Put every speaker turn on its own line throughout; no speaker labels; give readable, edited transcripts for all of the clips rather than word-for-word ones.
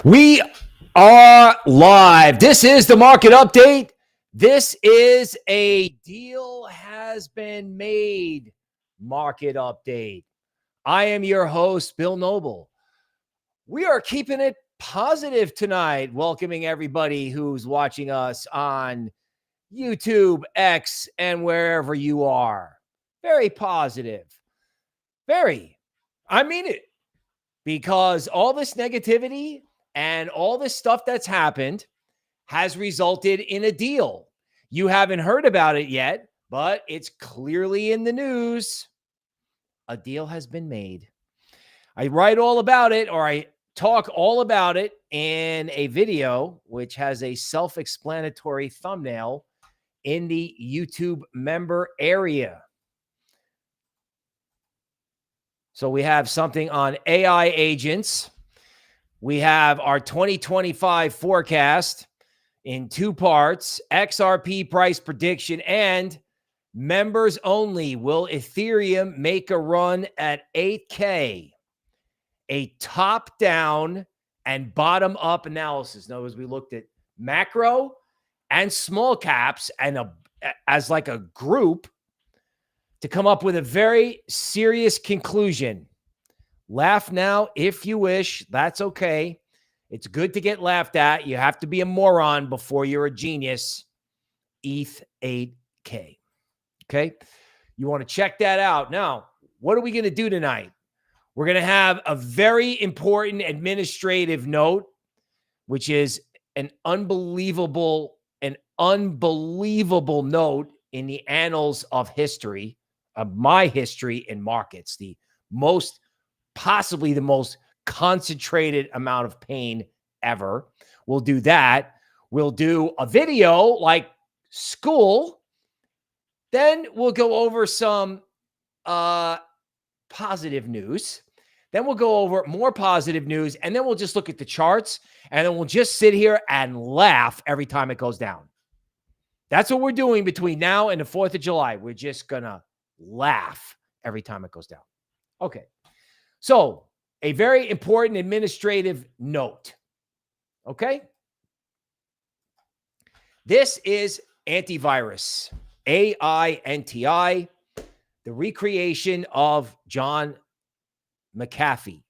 We are live. This is the market update. This is a deal has been made market update. I am your host, Bill Noble. We are keeping it positive tonight, welcoming everybody who's watching us on YouTube, X, and wherever you are. Very positive. Very. I mean it. Because all this negativity and all this stuff that's happened has resulted in a deal. You haven't heard about it yet, but it's clearly in the news. A deal has been made. I write all about it, or I talk all about it in a video, which has a self-explanatory thumbnail in the YouTube member area. So we have something on AI agents. We have our 2025 forecast in two parts, XRP price prediction, and members only. Will Ethereum make a run at 8K? A top-down and bottom-up analysis. Now, as we looked at macro and small caps and as like a group to come up with a very serious conclusion. Laugh now if you wish. That's okay. It's good to get laughed at. You have to be a moron before you're a genius. ETH 8K. Okay? You want to check that out. Now, what are we going to do tonight? We're going to have a very important administrative note, which is an unbelievable note in the annals of history, of my history in markets. Possibly the most concentrated amount of pain ever. We'll do that. We'll do a video like school. Then we'll go over some positive news. Then we'll go over more positive news. And then we'll just look at the charts. And then we'll just sit here and laugh every time it goes down. That's what we're doing between now and the 4th of July. We're just going to laugh every time it goes down. Okay. So, a very important administrative note. Okay? This is AIntivirus, AINTI, the recreation of John McAfee,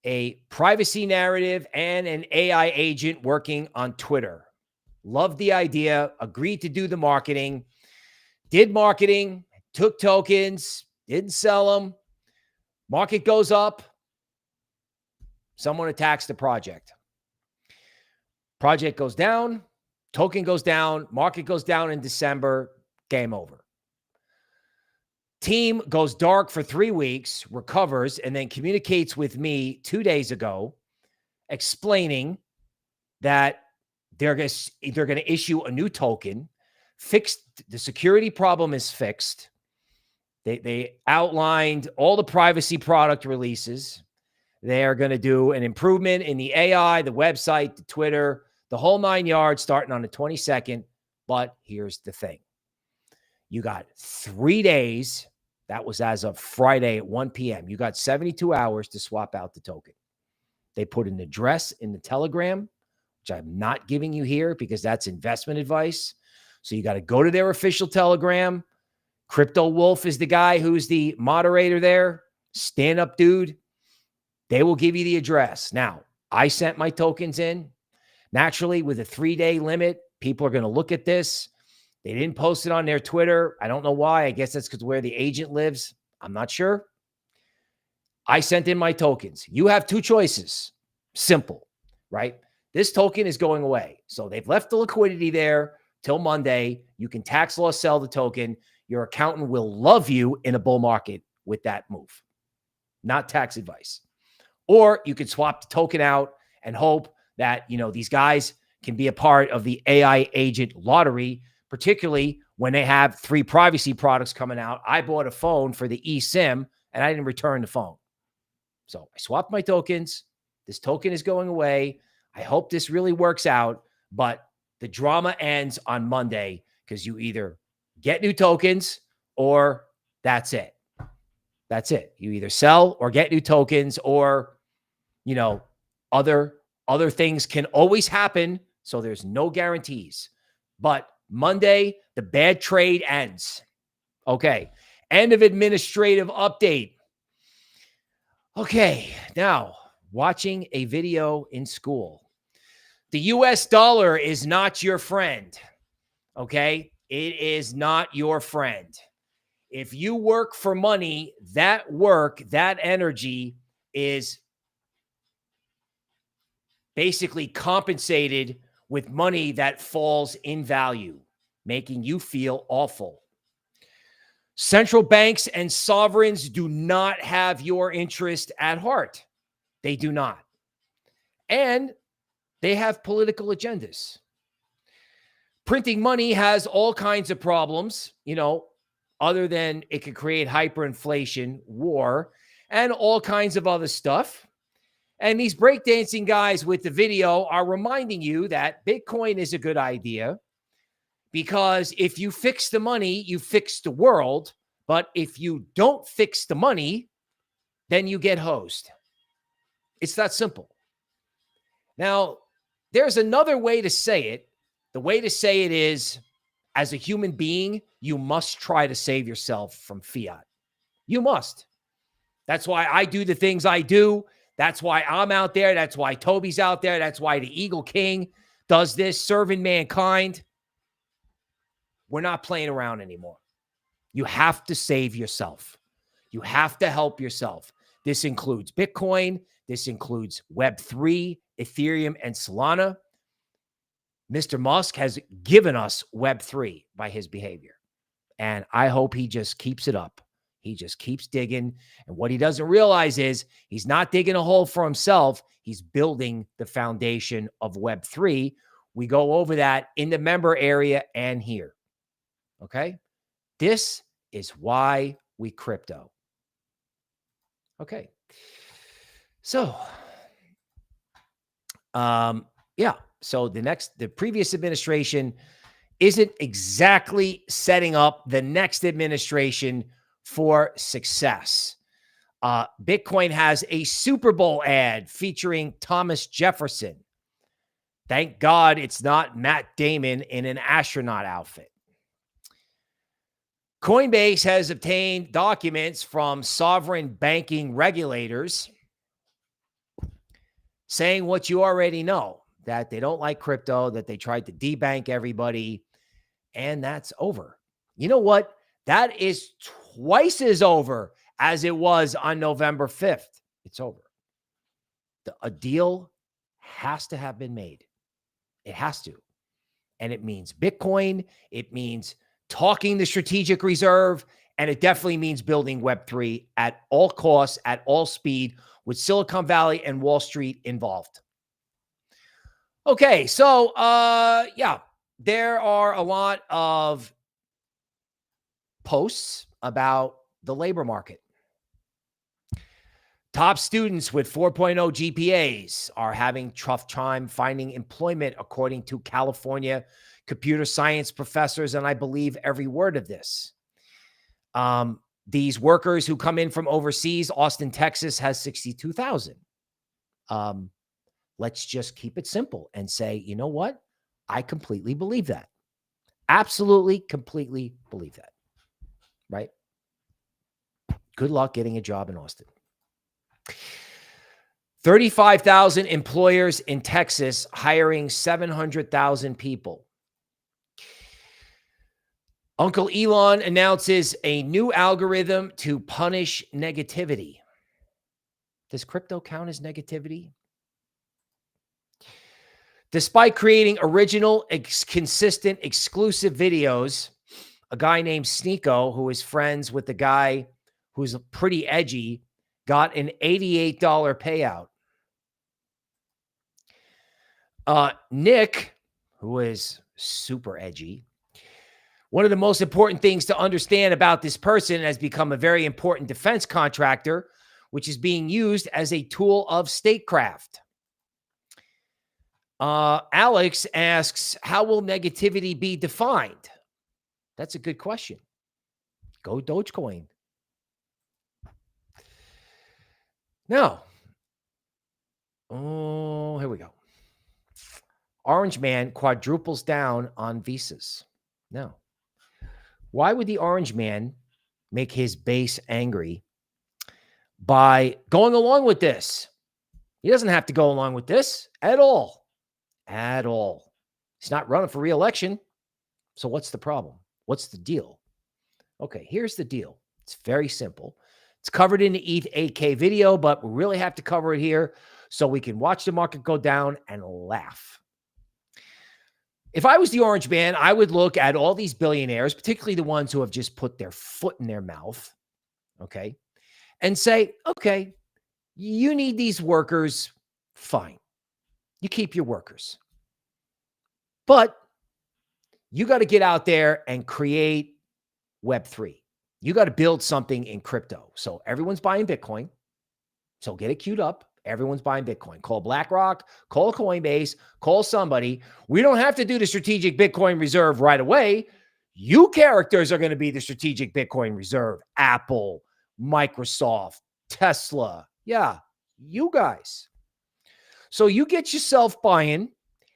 a privacy narrative and an AI agent working on Twitter. Loved the idea, agreed to do the marketing, did marketing, took tokens, didn't sell them. Market goes up. Someone attacks the project. Project goes down. Token goes down. Market goes down in December. Game over. Team goes dark for 3 weeks, recovers, and then communicates with me 2 days ago, explaining that they're going to issue a new token. The security problem is fixed. They outlined all the privacy product releases. They are going to do an improvement in the AI, the website, the Twitter, the whole 9 yards starting on the 22nd. But here's the thing. You got 3 days. That was as of Friday at 1 p.m. You got 72 hours to swap out the token. They put an address in the Telegram, which I'm not giving you here because that's investment advice. So you got to go to their official Telegram. Crypto Wolf is the guy who's the moderator there. Stand up, dude. They will give you the address. Now, I sent my tokens in. Naturally, with a 3-day limit, people are going to look at this. They didn't post it on their Twitter. I don't know why. I guess that's because where the agent lives. I'm not sure. I sent in my tokens. You have two choices. Simple, right? This token is going away. So they've left the liquidity there till Monday. You can tax loss sell the token. Your accountant will love you in a bull market with that move. Not tax advice. Or you could swap the token out and hope that, these guys can be a part of the AI agent lottery, particularly when they have 3 privacy products coming out. I bought a phone for the eSIM and I didn't return the phone. So I swapped my tokens. This token is going away. I hope this really works out, but the drama ends on Monday because you either get new tokens or that's it. That's it. You either sell or get new tokens or, Other things can always happen, so there's no guarantees. But Monday, the bad trade ends. Okay. End of administrative update. Okay. Now, watching a video in school. The US dollar is not your friend. Okay. It is not your friend. If you work for money, that work, that energy is basically compensated with money that falls in value, making you feel awful. Central banks and sovereigns do not have your interest at heart. They do not. And they have political agendas. Printing money has all kinds of problems, other than it could create hyperinflation, war, and all kinds of other stuff. And these breakdancing guys with the video are reminding you that Bitcoin is a good idea because if you fix the money, you fix the world. But if you don't fix the money, then you get hosed. It's that simple. Now, there's another way to say it. The way to say it is, as a human being, you must try to save yourself from fiat. You must. That's why I do the things I do. That's why I'm out there. That's why Toby's out there. That's why the Eagle King does this, serving mankind. We're not playing around anymore. You have to save yourself. You have to help yourself. This includes Bitcoin. This includes Web3, Ethereum, and Solana. Mr. Musk has given us Web3 by his behavior. And I hope he just keeps it up. He just keeps digging. And what he doesn't realize is he's not digging a hole for himself. He's building the foundation of Web3. We go over that in the member area and here. Okay? This is why we crypto. Okay. So, yeah. So the previous administration isn't exactly setting up the next administration for success. Bitcoin has a Superbowl ad featuring Thomas Jefferson. Thank God it's not Matt Damon in an astronaut outfit. Coinbase has obtained documents from sovereign banking regulators saying what you already know, that they don't like crypto, that they tried to debank everybody, and that's over. You know what? That is twice as over as it was on November 5th. It's over. A deal has to have been made. It has to. And it means Bitcoin. It means talking the strategic reserve. And it definitely means building Web3 at all costs, at all speed, with Silicon Valley and Wall Street involved. Okay, so, yeah, there are a lot of posts about the labor market. Top students with 4.0 GPAs are having tough time finding employment, according to California computer science professors, and I believe every word of this. These workers who come in from overseas, Austin, Texas has 62,000. Let's just keep it simple and say, you know what? I completely believe that. Absolutely, completely believe that. Right? Good luck getting a job in Austin. 35,000 employers in Texas hiring 700,000 people. Uncle Elon announces a new algorithm to punish negativity. Does crypto count as negativity? Despite creating original, consistent, exclusive videos, a guy named Sneeko, who is friends with the guy who's pretty edgy, got an $88 payout. Nick, who is super edgy, one of the most important things to understand about this person has become a very important defense contractor, which is being used as a tool of statecraft. Alex asks, how will negativity be defined? That's a good question. Go Dogecoin. Now, Oh, here we go. Orange man quadruples down on visas. No. Why would the orange man make his base angry by going along with this? He doesn't have to go along with this at all. At all. He's not running for re-election. So what's the problem? What's the deal? Okay, here's the deal. It's very simple. It's covered in the ETH 8K video, but we really have to cover it here so we can watch the market go down and laugh. If I was the orange man, I would look at all these billionaires, particularly the ones who have just put their foot in their mouth, okay, and say, okay, you need these workers, fine. You keep your workers. But you got to get out there and create Web3. You got to build something in crypto. So everyone's buying Bitcoin. So get it queued up. Everyone's buying Bitcoin. Call BlackRock, call Coinbase, call somebody. We don't have to do the strategic Bitcoin reserve right away. You characters are going to be the strategic Bitcoin reserve. Apple, Microsoft, Tesla. Yeah, you guys. So you get yourself buying,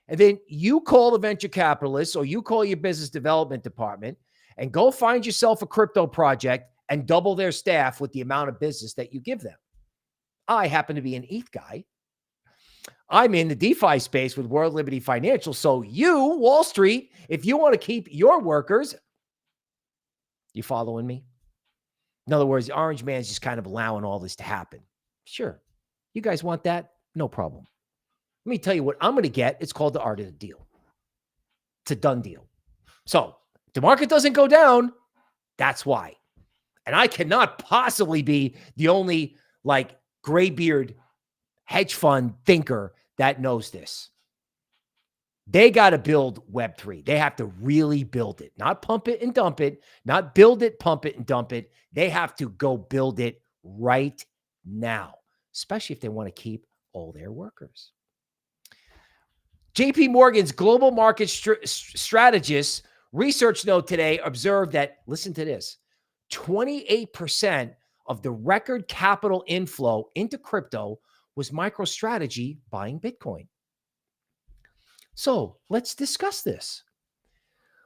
and then you call the venture capitalists or you call your business development department and go find yourself a crypto project and double their staff with the amount of business that you give them. I happen to be an ETH guy. I'm in the DeFi space with World Liberty Financial. So you, Wall Street, if you want to keep your workers, you following me? In other words, the orange man's just kind of allowing all this to happen. Sure. You guys want that? No problem. Let me tell you what I'm going to get. It's called the art of the deal. It's a done deal. So the market doesn't go down. That's why. And I cannot possibly be the only graybeard hedge fund thinker that knows this. They got to build Web3. They have to really build it, not pump it and dump it, not build it, pump it and dump it. They have to go build it right now, especially if they want to keep all their workers. JP Morgan's global market strategist research note today observed that, listen to this, 28% of the record capital inflow into crypto was MicroStrategy buying Bitcoin. So let's discuss this.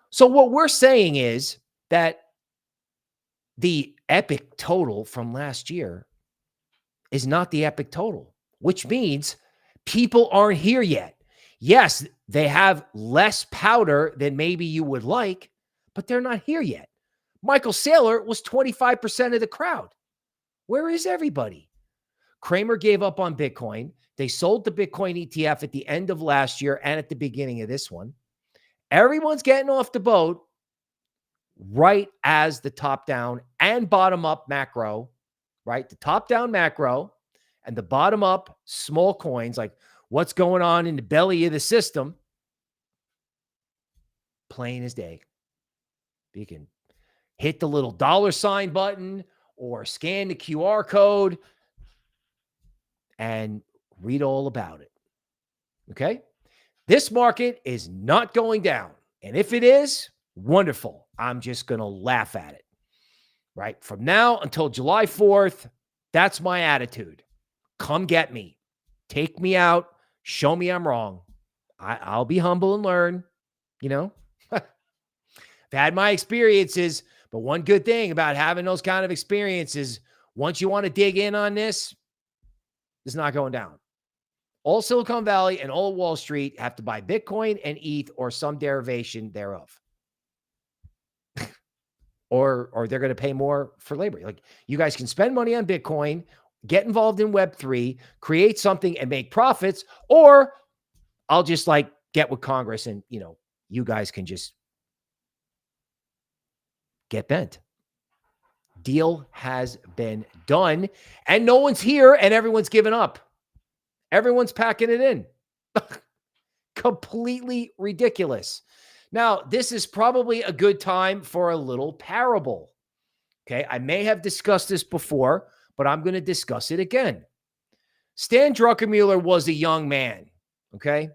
So what we're saying is that the epic total from last year is not the epic total, which means people aren't here yet. Yes, they have less powder than maybe you would like, but they're not here yet. Michael Saylor was 25% of the crowd. Where is everybody? Kramer gave up on Bitcoin. They sold the Bitcoin ETF at the end of last year and at the beginning of this one. Everyone's getting off the boat right as the top-down and bottom-up macro, right? The top-down macro and the bottom-up small coins, like what's going on in the belly of the system, plain as day. You can hit the little $ button or scan the QR code and read all about it. Okay? This market is not going down. And if it is, wonderful. I'm just going to laugh at it. Right? From now until July 4th, that's my attitude. Come get me. Take me out. Show me I'm wrong. I'll be humble and learn. You know? I've had my experiences, but one good thing about having those kind of experiences, once you want to dig in on this, it's not going down. All Silicon Valley and all Wall Street have to buy Bitcoin and ETH or some derivation thereof. or they're going to pay more for labor. Like, you guys can spend money on Bitcoin, get involved in Web3, create something and make profits, or I'll just get with Congress and, you guys can just get bent. Deal has been done and no one's here and everyone's given up. Everyone's packing it in. Completely ridiculous. Now, this is probably a good time for a little parable. Okay. I may have discussed this before, but I'm going to discuss it again. Stan Druckenmiller was a young man. Okay.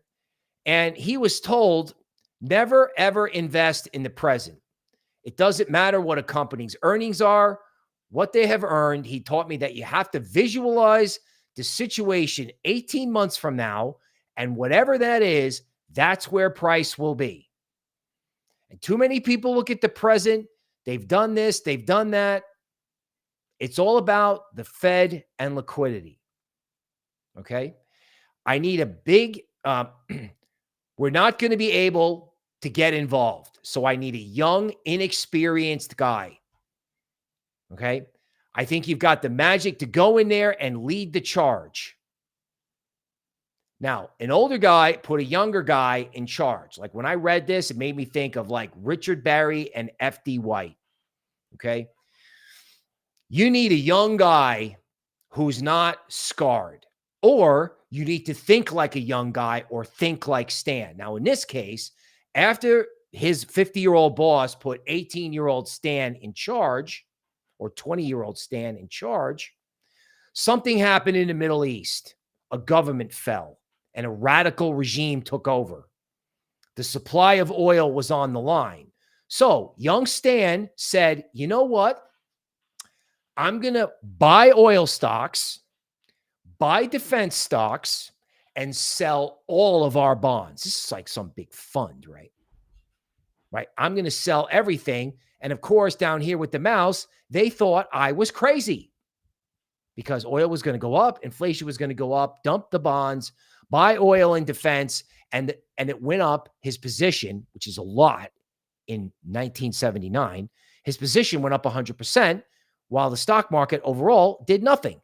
And he was told, never, ever invest in the present. It doesn't matter what a company's earnings are, what they have earned. He taught me that you have to visualize the situation 18 months from now, and whatever that is, that's where price will be. And too many people look at the present. They've done this, they've done that. It's all about the Fed and liquidity. Okay? I need a big, we're not going to be able to get involved. So I need a young, inexperienced guy. Okay? I think you've got the magic to go in there and lead the charge. Now, an older guy put a younger guy in charge. Like when I read this, it made me think of like Richard Barry and F.D. White. Okay. You need a young guy who's not scarred, or you need to think like a young guy or think like Stan. Now, in this case, after his 50-year-old boss put 18-year-old Stan in charge, or 20-year-old Stan in charge, something happened in the Middle East. A government fell and a radical regime took over. The supply of oil was on the line. So young Stan said, you know what? I'm going to buy oil stocks, buy defense stocks, and sell all of our bonds. This is like some big fund, right? Right. I'm going to sell everything. And of course, down here with the mouse, they thought I was crazy because oil was going to go up, inflation was going to go up, dump the bonds, buy oil in defense, and it went up. His position, which is a lot in 1979, his position went up 100%, while the stock market overall did nothing.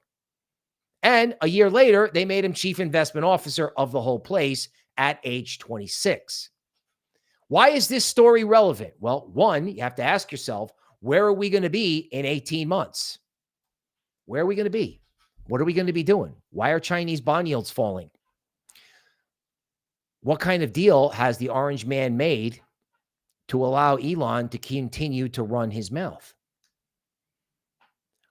And a year later, they made him chief investment officer of the whole place at age 26. Why is this story relevant? Well, one, you have to ask yourself, where are we going to be in 18 months? Where are we going to be? What are we going to be doing? Why are Chinese bond yields falling? What kind of deal has the orange man made to allow Elon to continue to run his mouth?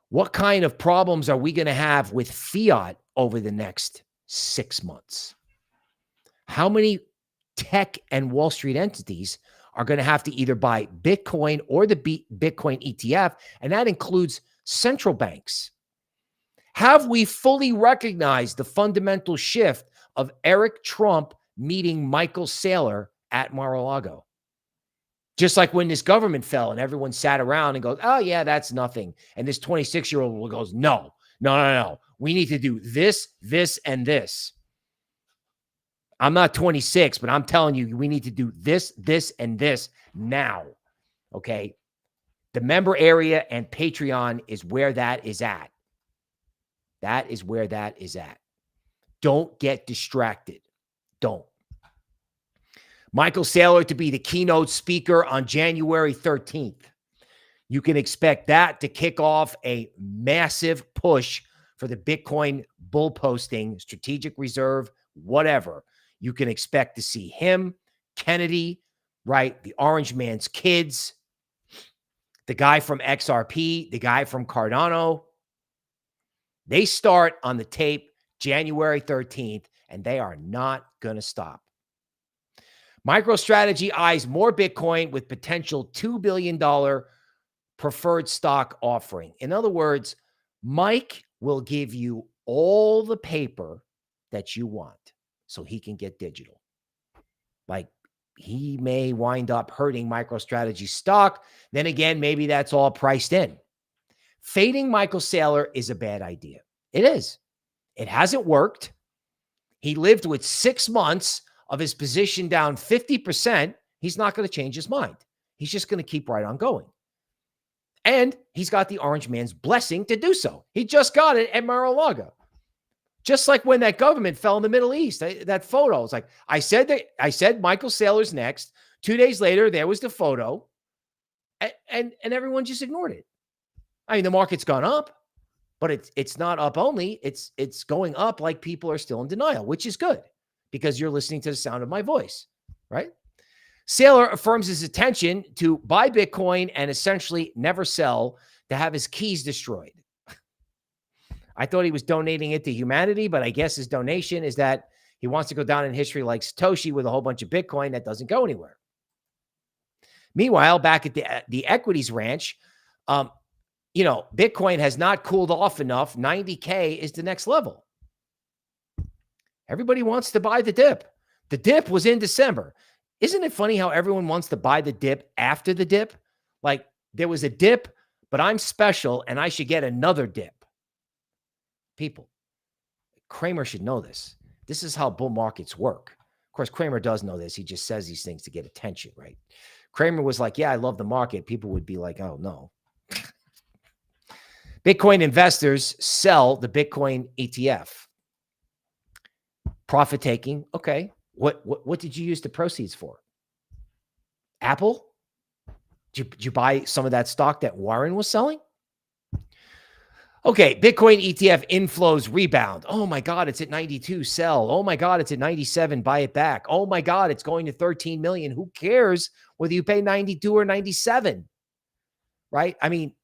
What kind of problems are we going to have with fiat over the next 6 months? How many tech and Wall Street entities are going to have to either buy Bitcoin or the Bitcoin ETF? And that includes central banks. Have we fully recognized the fundamental shift of Eric Trump meeting Michael Saylor at Mar-a-Lago? Just like when this government fell and everyone sat around and goes, oh, yeah, that's nothing. And this 26-year-old goes, no. We need to do this, this, and this. I'm not 26, but I'm telling you, we need to do this, this, and this now. Okay? The member area and Patreon is where that is at. That is where that is at. Don't get distracted. Don't. Michael Saylor to be the keynote speaker on January 13th. You can expect that to kick off a massive push for the Bitcoin bull posting, strategic reserve, whatever. You can expect to see him, Kennedy, right? The orange man's kids, the guy from XRP, the guy from Cardano. They start on the tape January 13th, and they are not going to stop. MicroStrategy eyes more Bitcoin with potential $2 billion preferred stock offering. In other words, Mike will give you all the paper that you want so he can get digital. Like, he may wind up hurting MicroStrategy stock. Then again, maybe that's all priced in. Fading Michael Saylor is a bad idea. It is. It hasn't worked. He lived with 6 months of his position down 50%. He's not going to change his mind. He's just going to keep right on going. And he's got the orange man's blessing to do so. He just got it at Mar-a-Lago. Just like when that government fell in the Middle East, that photo. It's like, I said Michael Saylor's next. 2 days later, there was the photo. And everyone just ignored it. I mean, the market's gone up, but it's not up only. It's going up like people are still in denial, which is good because you're listening to the sound of my voice, right? Saylor affirms his intention to buy Bitcoin and essentially never sell, to have his keys destroyed. I thought he was donating it to humanity, but I guess his donation is that he wants to go down in history like Satoshi with a whole bunch of Bitcoin that doesn't go anywhere. Meanwhile, back at the equities ranch, Bitcoin has not cooled off enough. 90K is the next level. Everybody wants to buy the dip. The dip was in December. Isn't it funny how everyone wants to buy the dip after the dip? Like there was a dip, but I'm special and I should get another dip. People, Cramer should know this. This is how bull markets work. Of course, Cramer does know this. He just says these things to get attention, right? Cramer was like, yeah, I love the market. People would be like, oh, no. Bitcoin investors sell the Bitcoin ETF. Profit taking. Okay. What did you use the proceeds for? Apple? Did you buy some of that stock that Warren was selling? Okay, Bitcoin ETF inflows rebound. Oh my God, it's at 92, sell. Oh my God, it's at 97, buy it back. Oh my God, it's going to 13 million. Who cares whether you pay 92 or 97, right? I mean,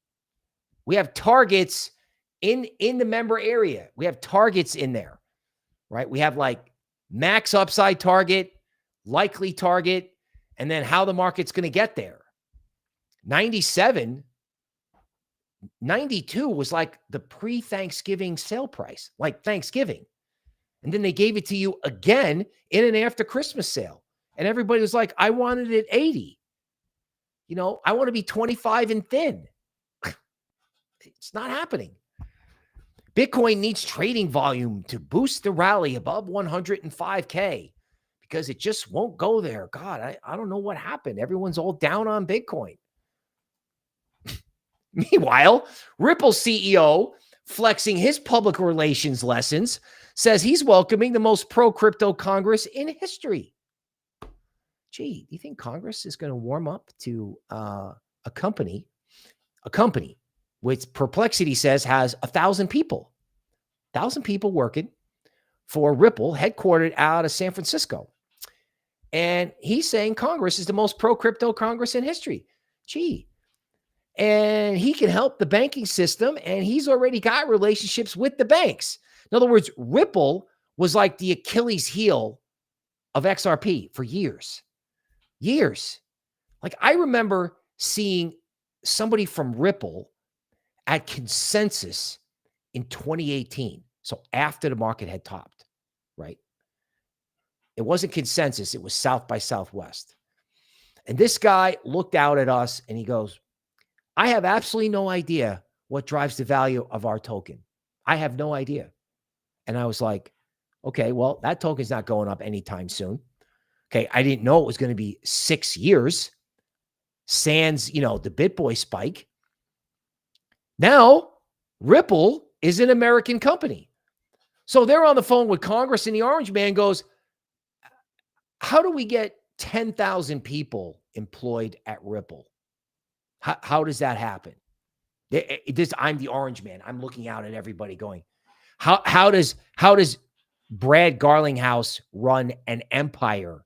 we have targets in the member area. We have targets in there, right? We have like max upside target, likely target, and then how the market's going to get there. 97, 92 was like the pre-Thanksgiving sale price, like Thanksgiving. And then they gave it to you again in an after Christmas sale. And everybody was like, I wanted it 80. You know, I want to be 25 and thin. It's not happening. Bitcoin needs trading volume to boost the rally above 105K because it just won't go there. God, I don't know what happened. Everyone's all down on Bitcoin. Meanwhile, Ripple CEO, flexing his public relations lessons, says he's welcoming the most pro-crypto Congress in history. Gee, do you think Congress is going to warm up to a company which Perplexity says has 1,000 people, 1,000 people working for Ripple, headquartered out of San Francisco. And he's saying Congress is the most pro-crypto Congress in history. Gee. And he can help the banking system, and he's already got relationships with the banks. In other words, Ripple was like the Achilles heel of XRP for years. Years. Like I remember seeing somebody from Ripple at Consensus in 2018. So after the market had topped, right? It wasn't Consensus. It was South by Southwest. And this guy looked out at us and he goes, I have absolutely no idea what drives the value of our token. I have no idea. And I was like, okay, well, that token's not going up anytime soon. Okay, I didn't know it was going to be 6 years. Sans, the BitBoy spike. Now, Ripple is an American company. So they're on the phone with Congress, and the orange man goes, how do we get 10,000 people employed at Ripple? How does that happen? I'm the orange man. I'm looking out at everybody going, how does Brad Garlinghouse run an empire?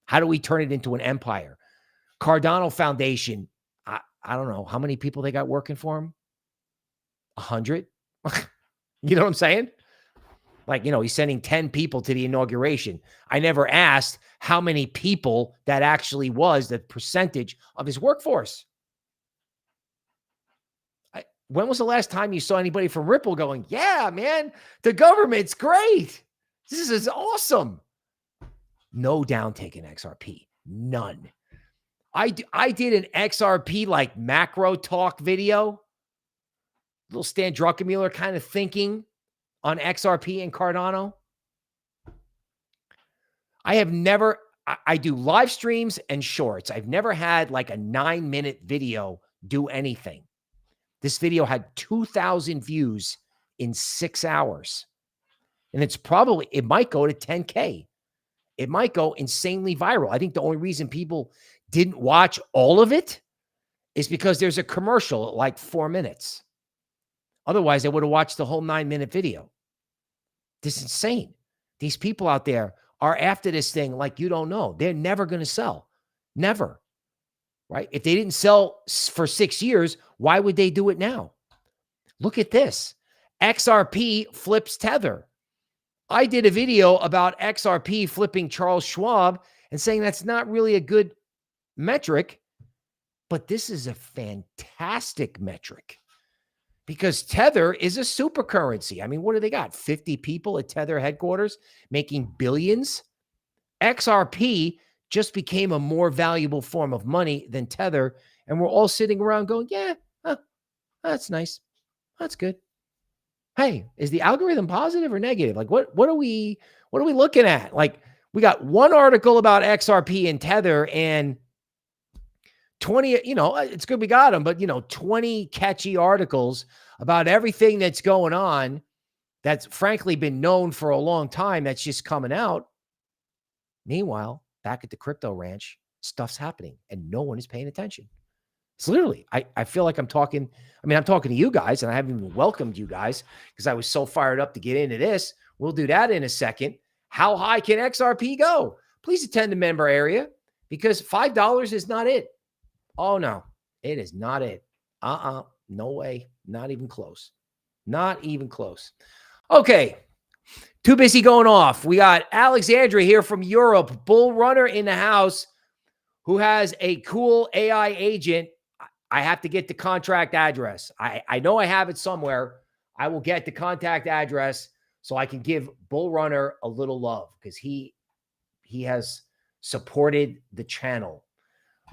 How do we turn it into an empire? Cardano Foundation, I don't know how many people they got working for him. 100. You know what I'm saying? Like, he's sending 10 people to the inauguration. I never asked how many people that actually was the percentage of his workforce. When was the last time you saw anybody from Ripple going, yeah, man, the government's great. This is awesome. No downtake in XRP. None. I did an XRP like macro talk video. Little Stan Druckenmiller kind of thinking on XRP and Cardano. I do live streams and shorts. I've never had like a 9-minute video do anything. This video had 2,000 views in 6 hours. And it might go to 10K. It might go insanely viral. I think the only reason people didn't watch all of it is because there's a commercial at like 4 minutes. Otherwise, they would have watched the whole 9-minute video. This is insane. These people out there are after this thing like you don't know. They're never going to sell. Never. Right? If they didn't sell for 6 years, why would they do it now? Look at this. XRP flips Tether. I did a video about XRP flipping Charles Schwab and saying that's not really a good metric, but this is a fantastic metric because Tether is a super currency. I mean, what do they got? 50 people at Tether headquarters making billions. XRP just became a more valuable form of money than Tether. And we're all sitting around going, yeah, that's nice. That's good. Hey, is the algorithm positive or negative? Like what are we looking at? Like we got one article about XRP and Tether and 20, it's good we got them, but 20 catchy articles about everything that's going on that's frankly been known for a long time that's just coming out. Meanwhile, back at the crypto ranch, stuff's happening and no one is paying attention. It's literally, I feel like I'm talking to you guys and I haven't even welcomed you guys because I was so fired up to get into this. We'll do that in a second. How high can XRP go? Please attend the member area because $5 is not it. Oh, no, it is not it. No way. Not even close. Not even close. Okay. Too busy going off. We got Alexandra here from Europe, bull runner in the house who has a cool AI agent. I have to get the contract address. I know I have it somewhere. I will get the contact address so I can give Bull Runner a little love because he has supported the channel.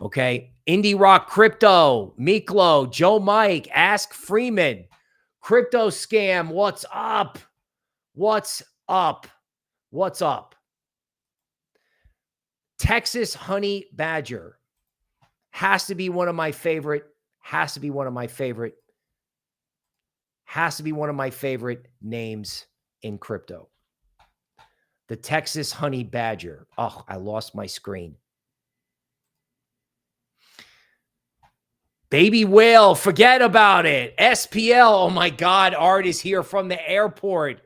Okay. Indie Rock Crypto, Miklo, Joe Mike, Ask Freeman, Crypto Scam. What's up? What's up? What's up? Texas Honey Badger has to be one of my favorite. Has to be one of my favorite names in crypto. The Texas Honey Badger. Oh, I lost my screen. Baby Whale, forget about it. SPL, oh my God, Art is here from the airport.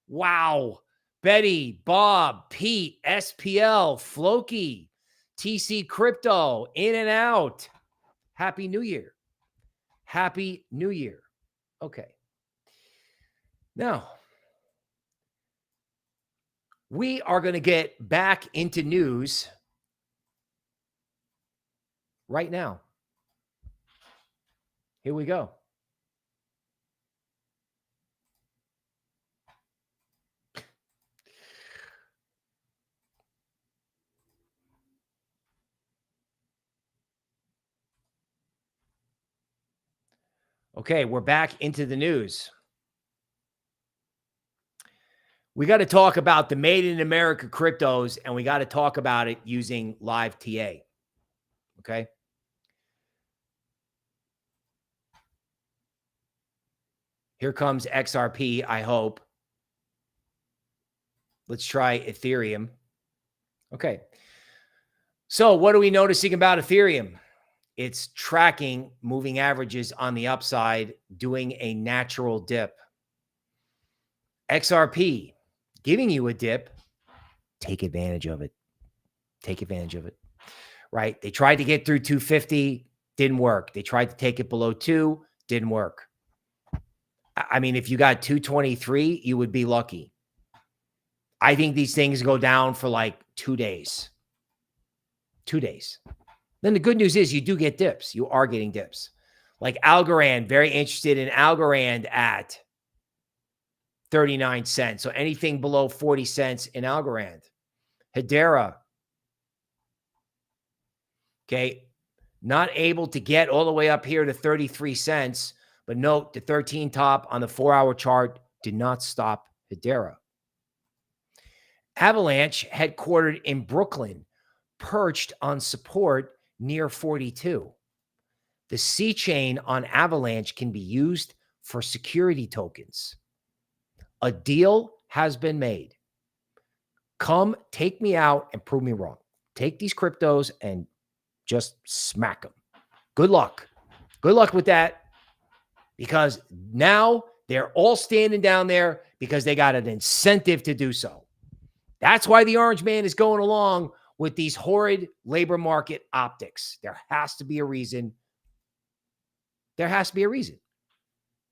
Wow. Betty, Bob, Pete, SPL, Floki, TC Crypto, In and Out. Happy New Year. Happy New Year. Okay. Now, we are going to get back into news right now. Here we go. Okay, we're back into the news. We got to talk about the Made in America cryptos, and we got to talk about it using live TA. Okay. Here comes XRP, I hope. Let's try Ethereum. Okay. So what are we noticing about Ethereum? It's tracking moving averages on the upside, doing a natural dip. XRP, giving you a dip. Take advantage of it. Take advantage of it. Right? They tried to get through 250, didn't work. They tried to take it below 2, didn't work. I mean, if you got 223, you would be lucky. I think these things go down for like 2 days. 2 days. Then the good news is you do get dips. You are getting dips. Like Algorand, very interested in Algorand at 39 cents. So anything below 40 cents in Algorand. Hedera. Okay. Not able to get all the way up here to 33 cents. But note the 13 top on the 4-hour chart did not stop Hedera. Avalanche, headquartered in Brooklyn, perched on support near 42. The C chain on Avalanche can be used for security tokens. A deal has been made. Come take me out and prove me wrong. Take these cryptos and just smack them. Good luck. Good luck with that. Because now they're all standing down there because they got an incentive to do so. That's why the orange man is going along with these horrid labor market optics. There has to be a reason. There has to be a reason.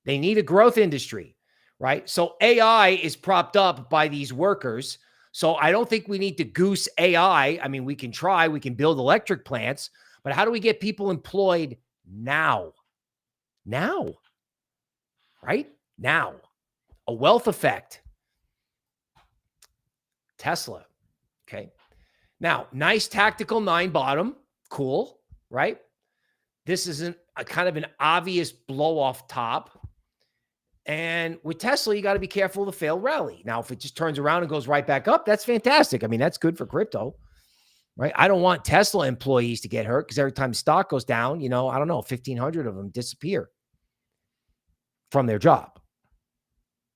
They need a growth industry, right? So AI is propped up by these workers. So I don't think we need to goose AI. I mean, we can try, we can build electric plants, but how do we get people employed now? Now. right? Now, a wealth effect. Tesla. Okay. Now, nice tactical 9 bottom. Cool, right? This isn't a kind of an obvious blow off top. And with Tesla, you got to be careful of the failed rally. Now, if it just turns around and goes right back up, that's fantastic. I mean, that's good for crypto, right? I don't want Tesla employees to get hurt because every time stock goes down, you know, I don't know, 1,500 of them disappear from their job.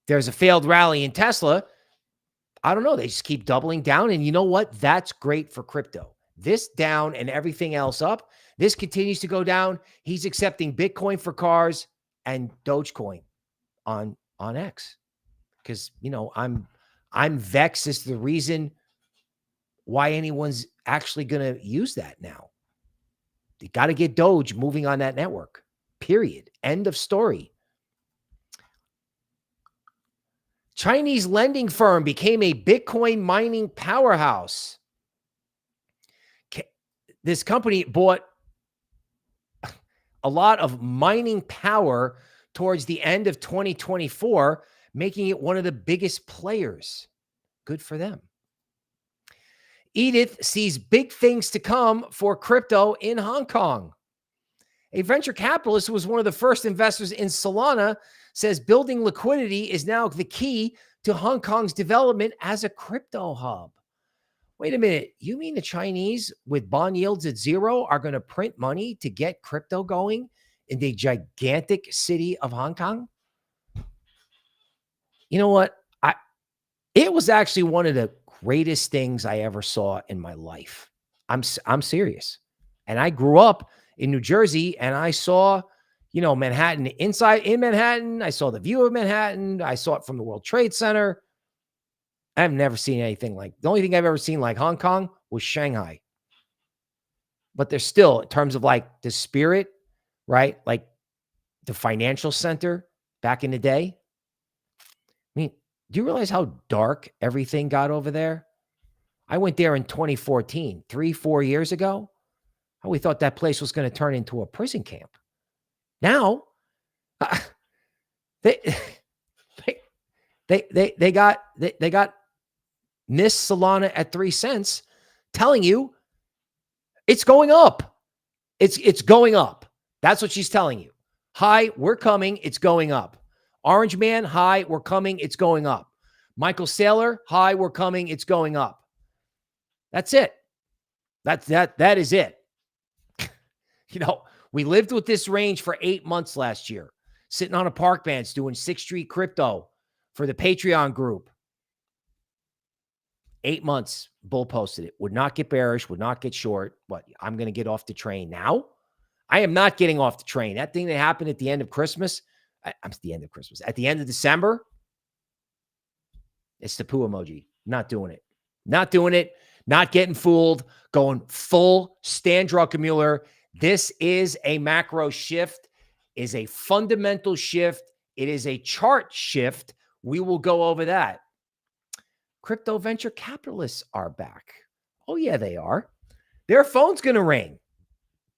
There's a failed rally in Tesla. I don't know. They just keep doubling down. And you know what? That's great for crypto. This down and everything else up. This continues to go down. He's accepting Bitcoin for cars and Dogecoin on X. Because, you know, I'm vexed as to the reason why anyone's actually going to use that now. You got to get Doge moving on that network. Period. End of story. Chinese lending firm became a Bitcoin mining powerhouse. This company bought a lot of mining power towards the end of 2024, making it one of the biggest players. Good for them. Edith sees big things to come for crypto in Hong Kong. A venture capitalist who was one of the first investors in Solana says building liquidity is now the key to Hong Kong's development as a crypto hub. Wait a minute. You mean the Chinese with bond yields at 0 are going to print money to get crypto going in the gigantic city of Hong Kong? You know what? It was actually one of the greatest things I ever saw in my life. I'm serious. And I grew up in New Jersey and I saw, you know, Manhattan inside in Manhattan. I saw the view of Manhattan. I saw it from the World Trade Center. I've never seen anything like, the only thing I've ever seen like Hong Kong was Shanghai. But there's still, in terms of like the spirit, right? Like the financial center back in the day. I mean, do you realize how dark everything got over there? I went there in 2014, 3-4 years ago. We thought that place was going to turn into a prison camp. Now, they got Miss Solana at 3 cents, telling you it's going up. It's going up. That's what she's telling you. Hi, we're coming. It's going up. Orange Man, hi, we're coming. It's going up. Michael Saylor, hi, we're coming. It's going up. That's it. That is it. You know, we lived with this range for 8 months last year, sitting on a park bench doing 6th Street crypto for the Patreon group. 8 months, bull posted it. Would not get bearish, would not get short. What, I'm going to get off the train now? I am not getting off the train. That thing that happened at the end of Christmas, at the end of December, it's the poo emoji. Not doing it. Not doing it. Not getting fooled. Going full Stan Druckenmiller. This is a macro shift, is a fundamental shift. It is a chart shift. We will go over that. Crypto venture capitalists are back. Oh, yeah, they are. Their phone's going to ring.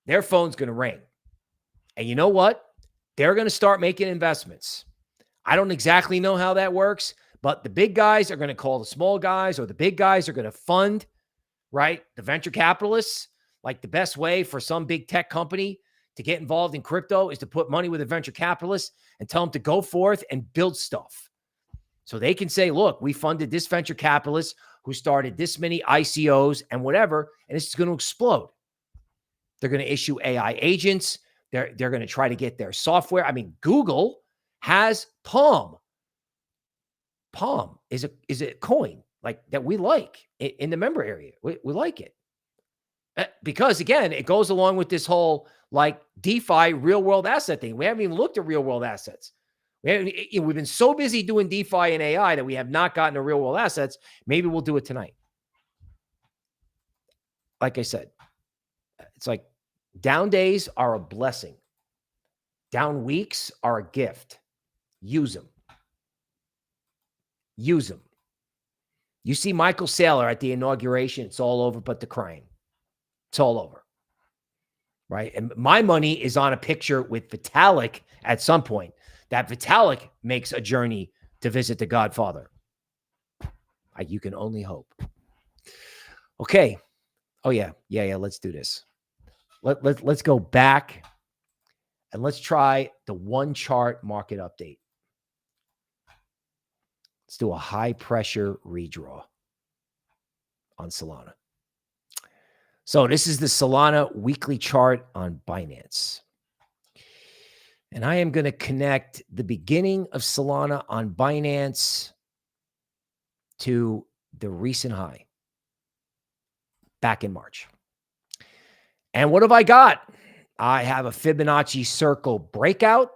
Their phone's going to ring. And you know what? They're going to start making investments. I don't exactly know how that works, but the big guys are going to call the small guys, or the big guys are going to fund, right, the venture capitalists. Like the best way for some big tech company to get involved in crypto is to put money with a venture capitalist and tell them to go forth and build stuff. So they can say, look, we funded this venture capitalist who started this many ICOs and whatever, and it's going to explode. They're going to issue AI agents. They're going to try to get their software. I mean, Google has Palm. Palm is a coin like that we like in the member area. We like it. Because again, it goes along with this whole like DeFi real world asset thing. We haven't even looked at real world assets. We've been so busy doing DeFi and AI that we have not gotten to real world assets. Maybe we'll do it tonight. Like I said, it's like down days are a blessing. Down weeks are a gift. Use them. Use them. You see Michael Saylor at the inauguration. It's all over but the crying. It's all over, right? And my money is on a picture with Vitalik at some point. that Vitalik makes a journey to visit the Godfather. You can only hope. Okay. Oh, yeah. Let's do this. Let's go back and let's try the one chart market update. Let's do a high pressure redraw on Solana. So this is the Solana weekly chart on Binance. And I am going to connect the beginning of Solana on Binance to the recent high back in March. And what have I got? I have a Fibonacci circle breakout.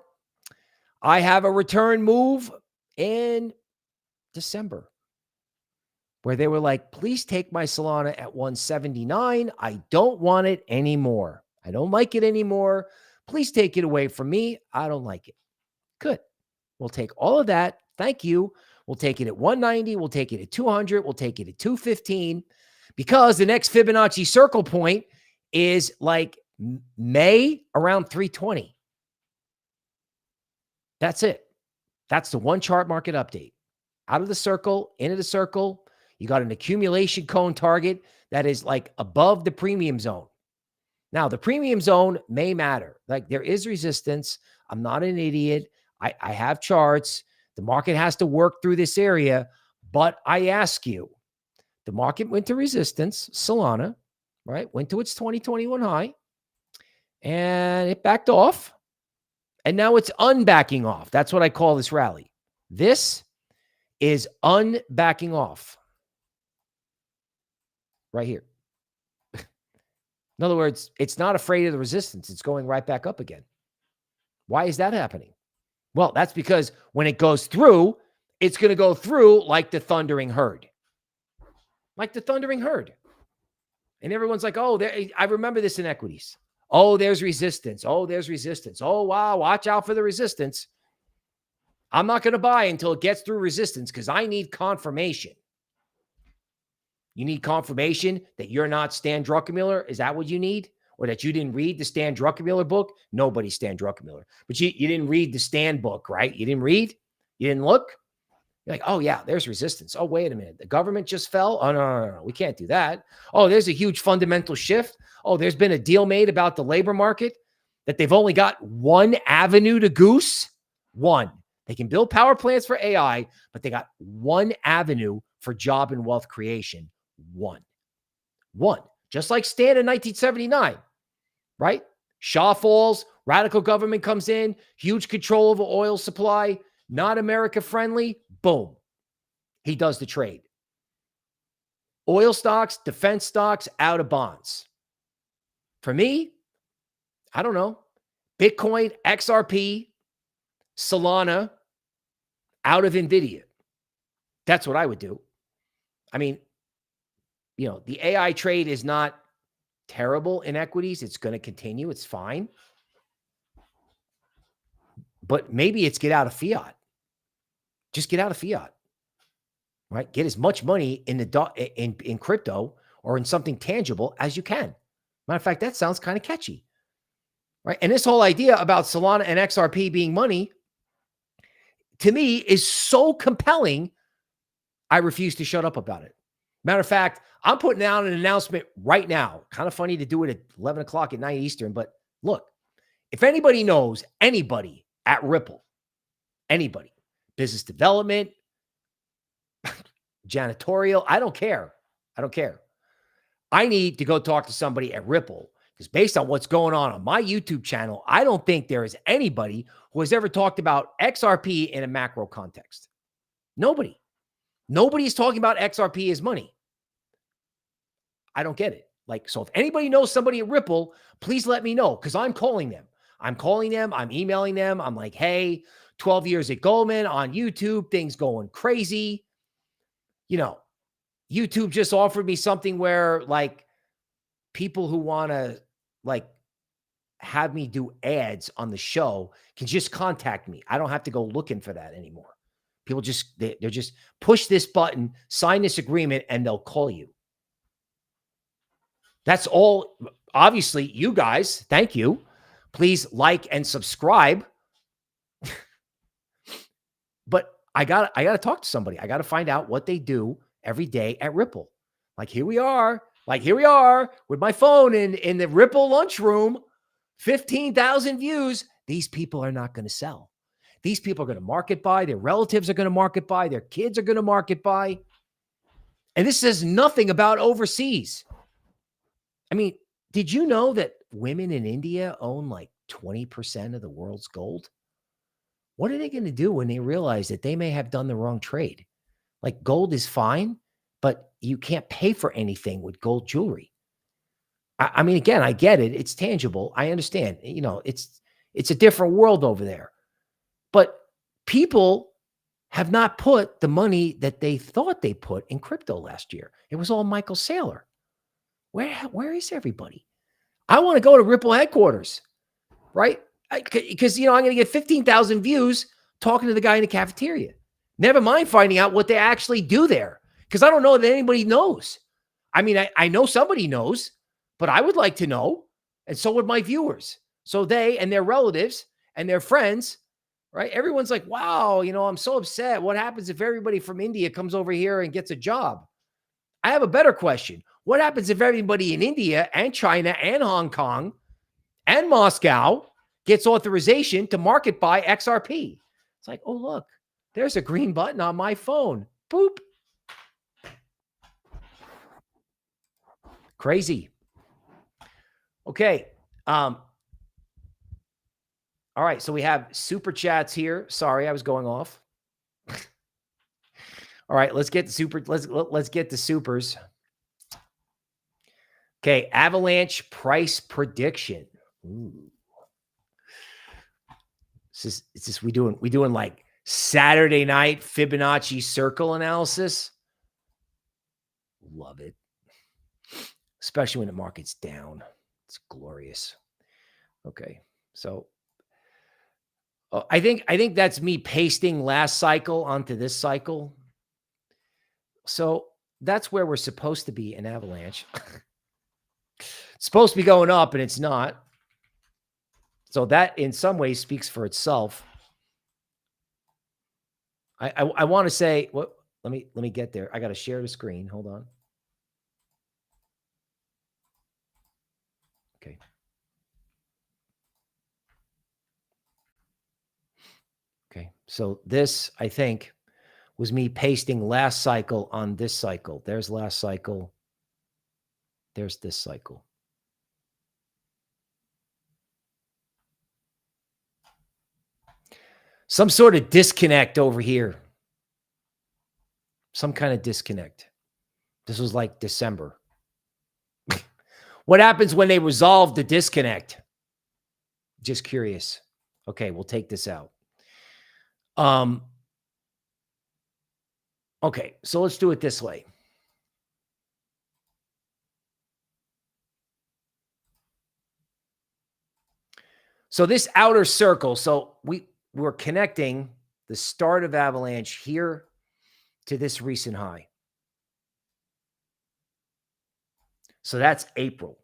I have a return move in December where they were like, please take my Solana at 179. I don't want it anymore. I don't like it anymore. Please take it away from me. I don't like it. Good. We'll take all of that. Thank you. We'll take it at 190. We'll take it at 200. We'll take it at 215 because the next Fibonacci circle point is like May around 320. That's it. That's the one chart market update. Out of the circle, into the circle. You got an accumulation cone target that is like above the premium zone. Now, the premium zone may matter. Like there is resistance. I'm not an idiot. I have charts. The market has to work through this area. But I ask you, the market went to resistance, Solana, right? Went to its 2021 high. And it backed off. And now it's unbacking off. That's what I call this rally. This is unbacking off. Right here. In other words, it's not afraid of the resistance. It's going right back up again. Why is that happening? Well, that's because when it goes through, it's going to go through like the thundering herd. Like the thundering herd. And everyone's like, oh, I remember this in equities. Oh, there's resistance. Oh, there's resistance. Oh, wow, watch out for the resistance. I'm not going to buy until it gets through resistance because I need confirmation. You need confirmation that you're not Stan Druckenmiller? Is that what you need? Or that you didn't read the Stan Druckenmiller book? Nobody's Stan Druckenmiller. But you didn't read the Stan book, right? You didn't read? You didn't look? You're like, oh, yeah, there's resistance. Oh, wait a minute. The government just fell? Oh, no. We can't do that. Oh, there's a huge fundamental shift. Oh, there's been a deal made about the labor market that they've only got one avenue to goose. One. They can build power plants for AI, but they got one avenue for job and wealth creation. One. Just like Stan in 1979, right? Shah falls, radical government comes in, huge control over oil supply, not America friendly, boom. He does the trade. Oil stocks, defense stocks, out of bonds. For me, I don't know. Bitcoin, XRP, Solana, out of NVIDIA. That's what I would do. I mean, you know, the AI trade is not terrible in equities. It's going to continue. It's fine. But maybe it's get out of fiat. Just get out of fiat, right? Get as much money in crypto or in something tangible as you can. Matter of fact, that sounds kind of catchy, right? And this whole idea about Solana and XRP being money, to me, is so compelling, I refuse to shut up about it. Matter of fact, I'm putting out an announcement right now. Kind of funny to do it at 11 o'clock at night Eastern, but look, if anybody knows anybody at Ripple, anybody, business development, janitorial, I don't care. I need to go talk to somebody at Ripple because based on what's going on my YouTube channel, I don't think there is anybody who has ever talked about XRP in a macro context. Nobody. Nobody's talking about XRP as money. I don't get it. Like, so if anybody knows somebody at Ripple, please let me know because I'm calling them. I'm emailing them. I'm like, hey, 12 years at Goldman on YouTube, things going crazy. You know, YouTube just offered me something where like people who want to like have me do ads on the show can just contact me. I don't have to go looking for that anymore. People just, they're just push this button, sign this agreement, and they'll call you. That's all. Obviously, you guys, thank you. Please like and subscribe. I got to talk to somebody. I got to find out what they do every day at Ripple. Like here we are with my phone in the Ripple lunchroom, 15,000 views. These people are not going to sell. These people are going to market buy. Their relatives are going to market buy. Their kids are going to market buy. And this says nothing about overseas. I mean, did you know that women in India own like 20% of the world's gold? What are they going to do when they realize that they may have done the wrong trade? Like gold is fine, but you can't pay for anything with gold jewelry. I mean, again, I get it. It's tangible. I understand. You know, it's a different world over there. But people have not put the money that they thought they put in crypto last year. It was all Michael Saylor. Where is everybody? I want to go to Ripple headquarters, right? Because, you know, I'm going to get 15,000 views talking to the guy in the cafeteria. Never mind finding out what they actually do there, because I don't know that anybody knows. I mean, I know somebody knows, but I would like to know, and so would my viewers. So they and their relatives and their friends, right? Everyone's like, wow, you know, I'm so upset. What happens if everybody from India comes over here and gets a job? I have a better question. What happens if everybody in India and China and Hong Kong and Moscow gets authorization to market buy XRP? It's like, oh, look, there's a green button on my phone. Boop. Crazy. Okay. All right. So we have super chats here. Sorry, I was going off. All right, let's get the let's get the supers. Okay, Avalanche price prediction. Ooh. Is this we doing like Saturday night Fibonacci circle analysis? Love it. Especially when the market's down. It's glorious. Okay. So I think that's me pasting last cycle onto this cycle. So that's where we're supposed to be in Avalanche. It's supposed to be going up and it's not. So that in some ways speaks for itself. I want to say, what? Let me get there. I got to share the screen. Hold on. Okay. Okay. So this, I think, was me pasting last cycle on this cycle. There's last cycle. There's this cycle. Some sort of disconnect over here. Some kind of disconnect. This was like December. What happens when they resolve the disconnect? Just curious. Okay, we'll take this out. Okay, so let's do it this way. So this outer circle, so we're connecting the start of Avalanche here to this recent high. So that's April.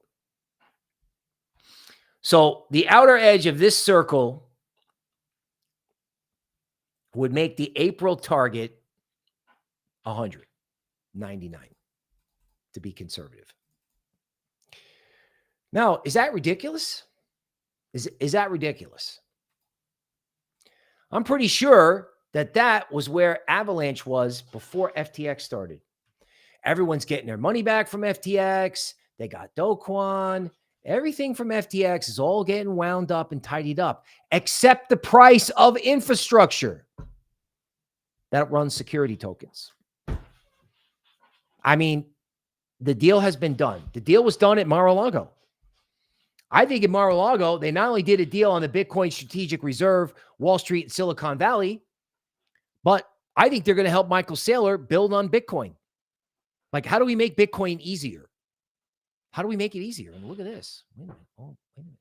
So the outer edge of this circle would make the April target 199 to be conservative. Now, is that ridiculous? Is that ridiculous? I'm pretty sure that was where Avalanche was before FTX started. Everyone's getting their money back from FTX. They got Dogecoin. Everything from FTX is all getting wound up and tidied up, except the price of infrastructure that runs security tokens. I mean, the deal has been done. The deal was done at Mar-a-Lago. I think at Mar-a-Lago, they not only did a deal on the Bitcoin Strategic Reserve, Wall Street, and Silicon Valley, but I think they're going to help Michael Saylor build on Bitcoin. Like, how do we make Bitcoin easier? How do we make it easier? And look at this. Wait a minute. Oh, wait a minute.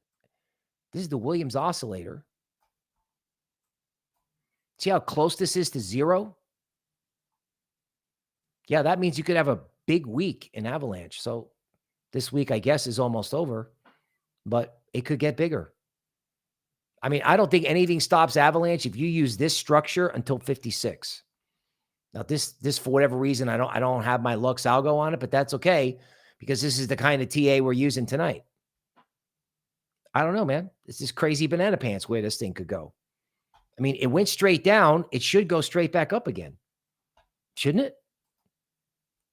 This is the Williams oscillator. See how close this is to zero? Yeah, that means you could have a big week in Avalanche. So this week, I guess, is almost over, but it could get bigger. I mean, I don't think anything stops Avalanche if you use this structure until 56. Now, this for whatever reason, I don't have my Lux algo on it, but that's okay because this is the kind of TA we're using tonight. I don't know, man. This is crazy banana pants where this thing could go. I mean, it went straight down. It should go straight back up again. Shouldn't it?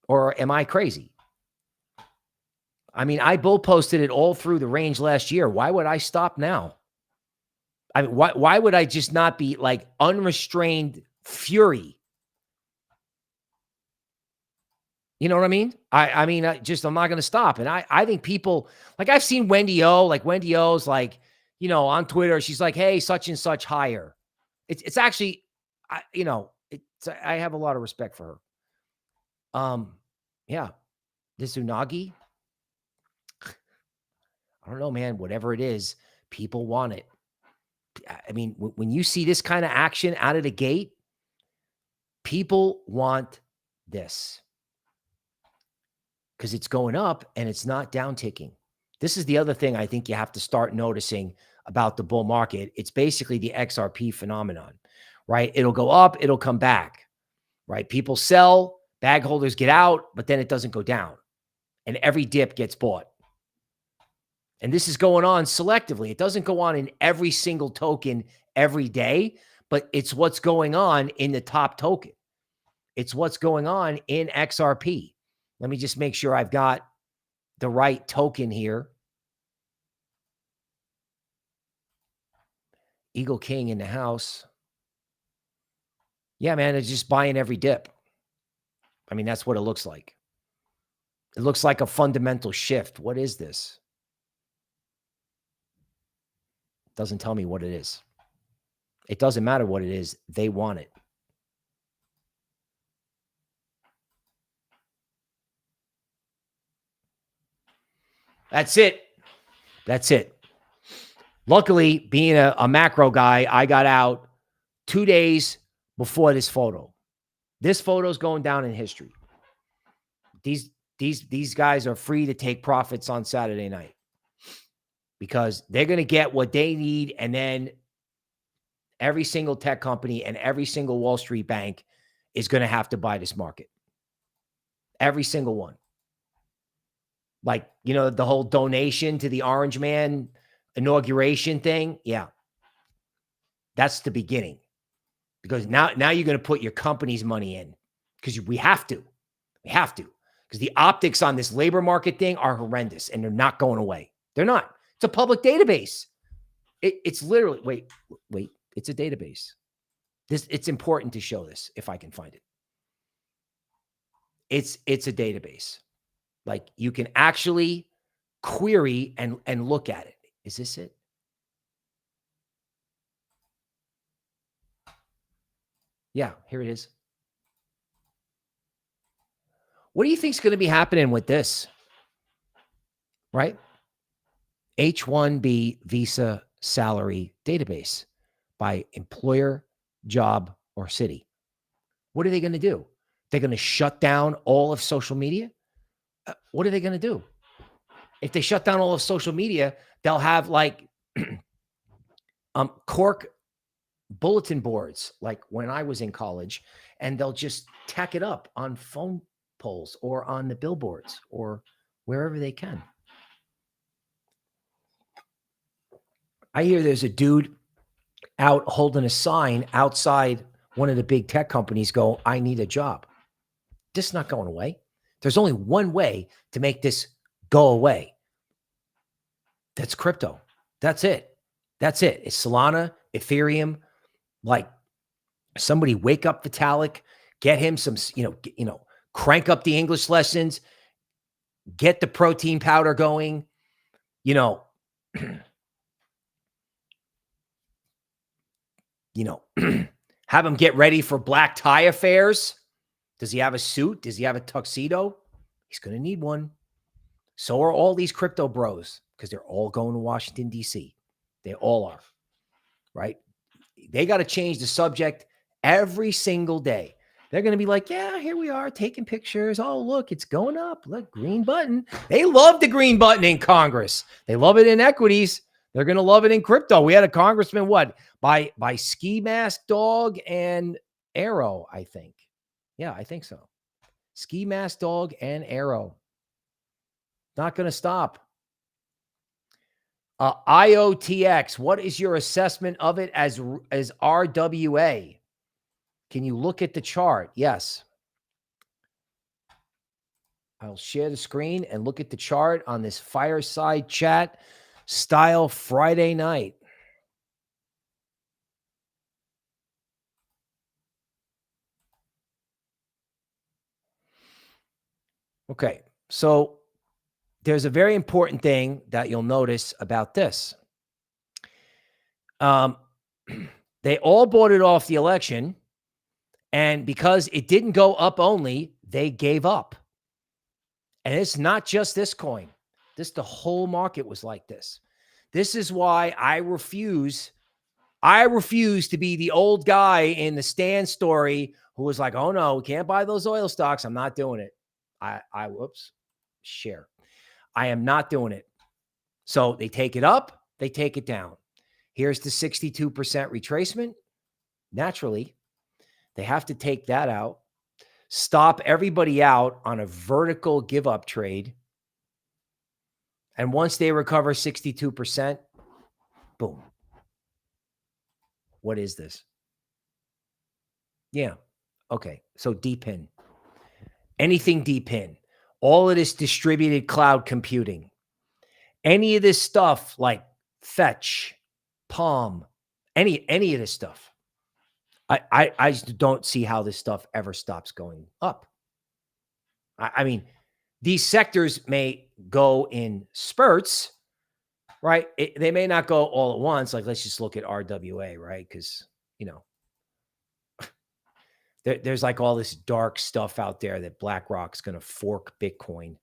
Or am I crazy? I mean, I bull posted it all through the range last year. Why would I stop now? I mean, why would I just not be like unrestrained fury? You know what I mean? I mean, I'm not going to stop. And I think people, like I've seen Wendy O, like Wendy O's like, you know, on Twitter, she's like, hey, such and such higher. It's actually, you know, I have a lot of respect for her. Yeah, this Unagi, I don't know, man, whatever it is, people want it. I mean, when you see this kind of action out of the gate, people want this because it's going up and it's not down ticking. This is the other thing I think you have to start noticing about the bull market. It's basically the XRP phenomenon, right? It'll go up, it'll come back, right? People sell, bag holders get out, but then it doesn't go down. And every dip gets bought. And this is going on selectively. It doesn't go on in every single token every day, but it's what's going on in the top token. It's what's going on in XRP. Let me just make sure I've got the right token here. Eagle King in the house. Yeah, man, it's just buying every dip. I mean, that's what it looks like. It looks like a fundamental shift. What is this? Doesn't tell me what it is. It doesn't matter what it is. They want it. That's it. That's it. Luckily, being a macro guy, I got out 2 days before this photo. This photo is going down in history. These guys are free to take profits on Saturday night because they're going to get what they need. And then every single tech company and every single Wall Street bank is going to have to buy this market. Every single one. Like, you know, the whole donation to the Orange Man inauguration thing. Yeah. That's the beginning. Because now you're going to put your company's money in because we have to. We have to. Because the optics on this labor market thing are horrendous and they're not going away. They're not. It's a public database. It's literally, wait. It's a database. It's important to show this if I can find it. It's a database. Like you can actually query and look at it. Is this it? Yeah, here it is. What do you think is going to be happening with this? Right? H-1B visa salary database by employer, job, or city. What are they going to do? They're going to shut down all of social media? What are they going to do? If they shut down all of social media, they'll have like cork bulletin boards like when I was in college, and they'll just tack it up on phone poles or on the billboards or wherever they can. I hear there's a dude out holding a sign outside one of the big tech companies go, I need a job. This is not going away. There's only one way to make this go away. That's crypto. That's it. That's it. It's Solana, Ethereum. Like somebody wake up Vitalik, get him some, crank up the English lessons, get the protein powder going, have him get ready for black tie affairs. Does he have a suit? Does he have a tuxedo? He's going to need one. So are all these crypto bros because they're all going to Washington, D.C. They all are, right? They got to change the subject every single day. They're going to be like, yeah, here we are taking pictures. Oh, look, it's going up. Look, green button. They love the green button in Congress. They love it in equities. They're going to love it in crypto. We had a congressman, by Ski Mask Dog and Arrow, I think. Yeah, I think so. Ski Mask Dog and Arrow. Not going to stop. IOTX, what is your assessment of it as RWA? Can you look at the chart? Yes. I'll share the screen and look at the chart on this fireside chat style Friday night. Okay, so there's a very important thing that you'll notice about this. They all bought it off the election, and because it didn't go up only, they gave up. And it's not just this coin. The whole market was like this. This is why I refuse to be the old guy in the Stan story who was like, oh no, we can't buy those oil stocks. I'm not doing it. Whoops, share. I am not doing it. So they take it up, they take it down. Here's the 62% retracement. Naturally, they have to take that out, stop everybody out on a vertical give up trade. And once they recover 62%, boom. What is this? Yeah. Okay. So DPIN. Anything DPIN. All of this distributed cloud computing. Any of this stuff like Fetch, Palm, any of this stuff. I just don't see how this stuff ever stops going up. I mean, these sectors may go in spurts, right? They may not go all at once. Like, let's just look at RWA, right? Because, you know, there's like all this dark stuff out there that BlackRock's going to fork Bitcoin.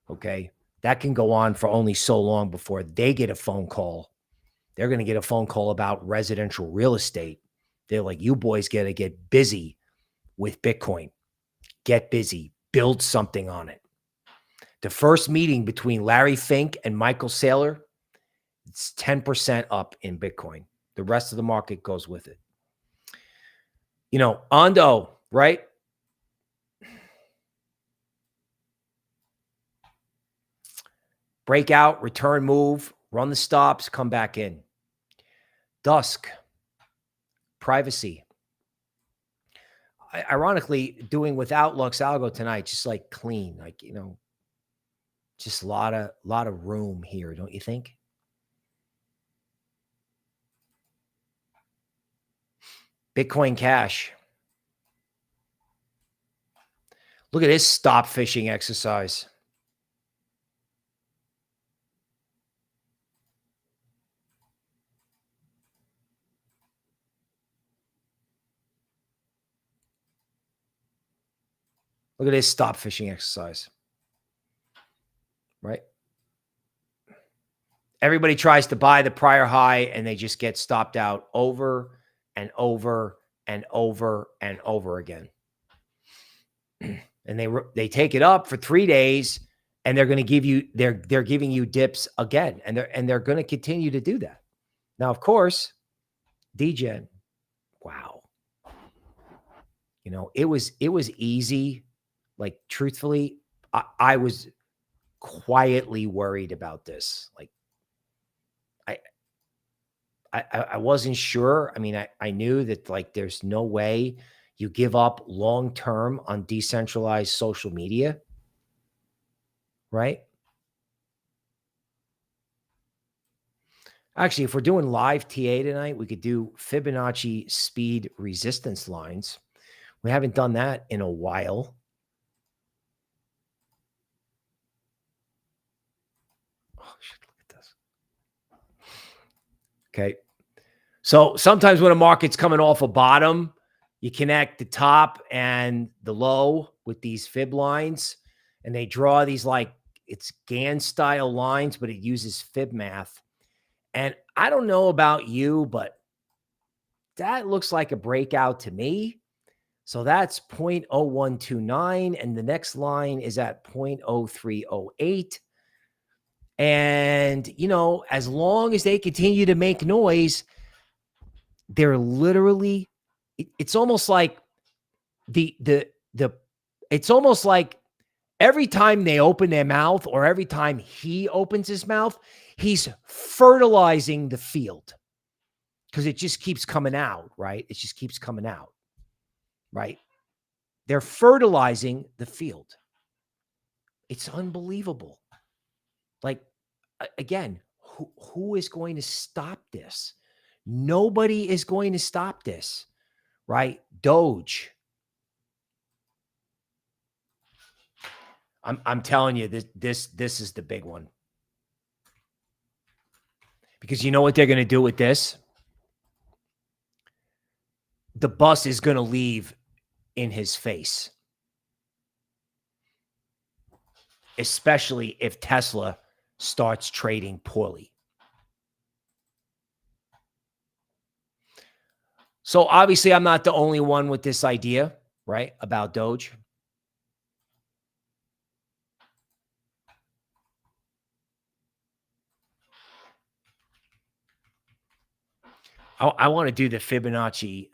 Okay. That can go on for only so long before they get a phone call. They're going to get a phone call about residential real estate. They're like, you boys got to get busy with Bitcoin. Get busy. Build something on it. The first meeting between Larry Fink and Michael Saylor, it's 10% up in Bitcoin. The rest of the market goes with it. You know, Ondo, right? Breakout, return move, run the stops, come back in. Dusk, privacy. Ironically, doing without Lux Algo tonight, just like clean, like, you know, just a lot of room here, don't you think? Bitcoin Cash. Look at this stop fishing exercise. Look at this stop fishing exercise. Right? Everybody tries to buy the prior high and they just get stopped out over and over and over and over again. And they take it up for 3 days and they're going to give you, they're giving you dips again. And they're going to continue to do that. Now, of course, Degen, wow. You know, it was easy. Like, truthfully, I was quietly worried about this. Like, I wasn't sure. I mean, I knew that, like, there's no way you give up long-term on decentralized social media, right? Actually, if we're doing live TA tonight, we could do Fibonacci speed resistance lines. We haven't done that in a while. Oh, shit, look at this. Okay. So sometimes when a market's coming off a bottom, you connect the top and the low with these fib lines, and they draw these, like, it's Gann style lines, but it uses fib math. And I don't know about you, but that looks like a breakout to me. So that's 0.0129, and the next line is at 0.0308. And, you know, as long as they continue to make noise, they're literally, it's almost like it's almost like every time they open their mouth or every time he opens his mouth, he's fertilizing the field because it just keeps coming out, right? It just keeps coming out, right? They're fertilizing the field. It's unbelievable. Like, again, who is going to stop this? Nobody is going to stop this, right? Doge. I'm telling you, this is the big one. Because you know what they're going to do with this? The bus is going to leave in his face. Especially if Tesla starts trading poorly. So obviously I'm not the only one with this idea, right? About Doge. I want to do the Fibonacci.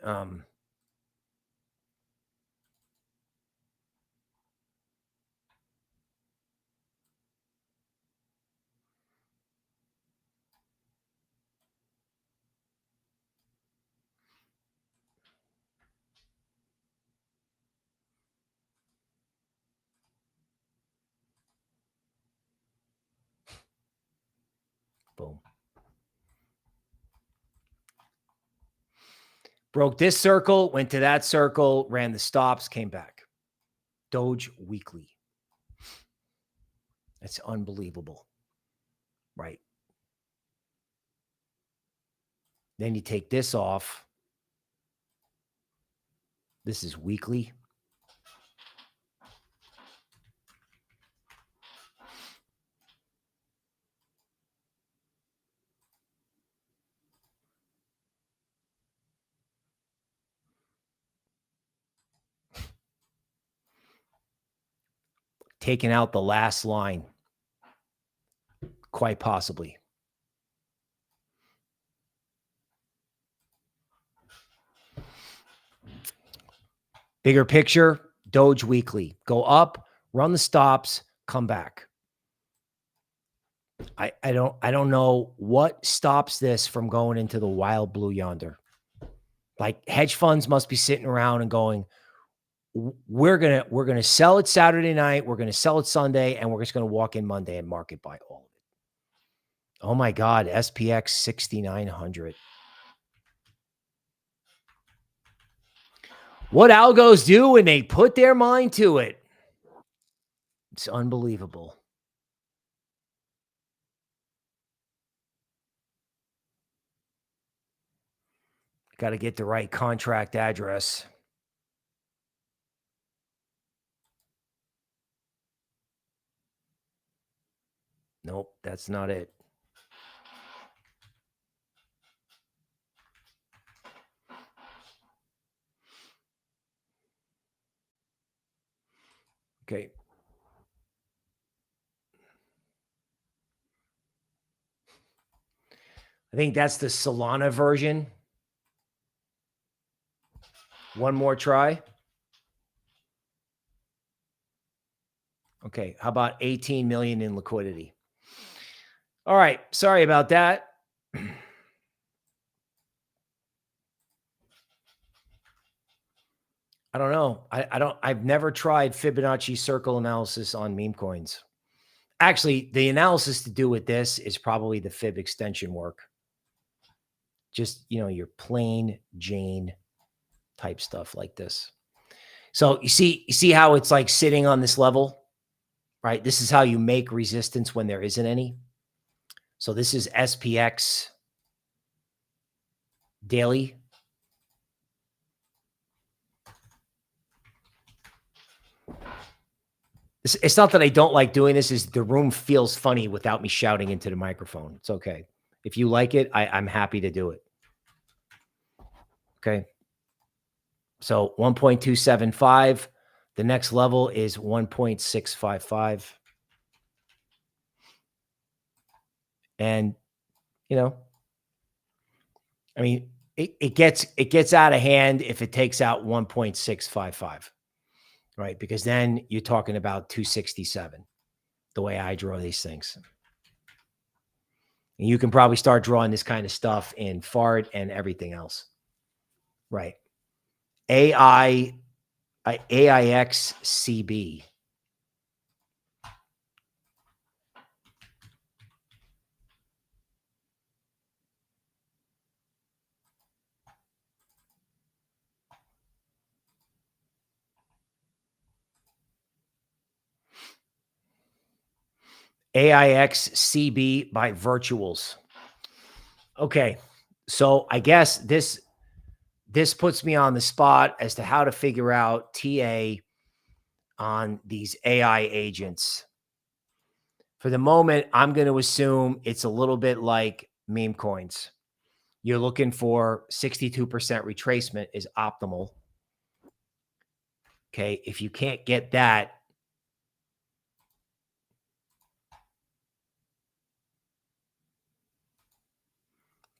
Boom. Broke this circle, went to that circle, ran the stops, came back. Doge weekly. That's unbelievable, right? Then you take this off. This is weekly. Taking out the last line. Quite possibly. Bigger picture, Doge weekly. Go up, run the stops, come back. I don't know what stops this from going into the wild blue yonder. Like hedge funds must be sitting around and going, we're gonna sell it Saturday night, we're gonna sell it Sunday, and we're just gonna walk in Monday and market buy all of it. Oh my God, SPX 6900. What algos do when they put their mind to it. It's unbelievable. Got to get the right contract address. Nope, that's not it. Okay. I think that's the Solana version. One more try. Okay. How about 18 million in liquidity? All right. Sorry about that. I don't know. I've never tried Fibonacci circle analysis on meme coins. Actually, the analysis to do with this is probably the Fib extension work. Just, you know, your plain Jane type stuff like this. So you see how it's like sitting on this level, right? This is how you make resistance when there isn't any. So this is SPX daily. It's not that I don't like doing this. Is the room feels funny without me shouting into the microphone. It's okay. If you like it, I'm happy to do it. Okay. So 1.275. The next level is 1.655. And, you know, I mean, it gets out of hand if it takes out 1.655, right? Because then you're talking about 267, the way I draw these things. And you can probably start drawing this kind of stuff in FART and everything else. Right. AIXCB. AIXCB by Virtuals. Okay. So I guess this puts me on the spot as to how to figure out TA on these AI agents. For the moment, I'm going to assume it's a little bit like meme coins. You're looking for 62% retracement is optimal. Okay. If you can't get that,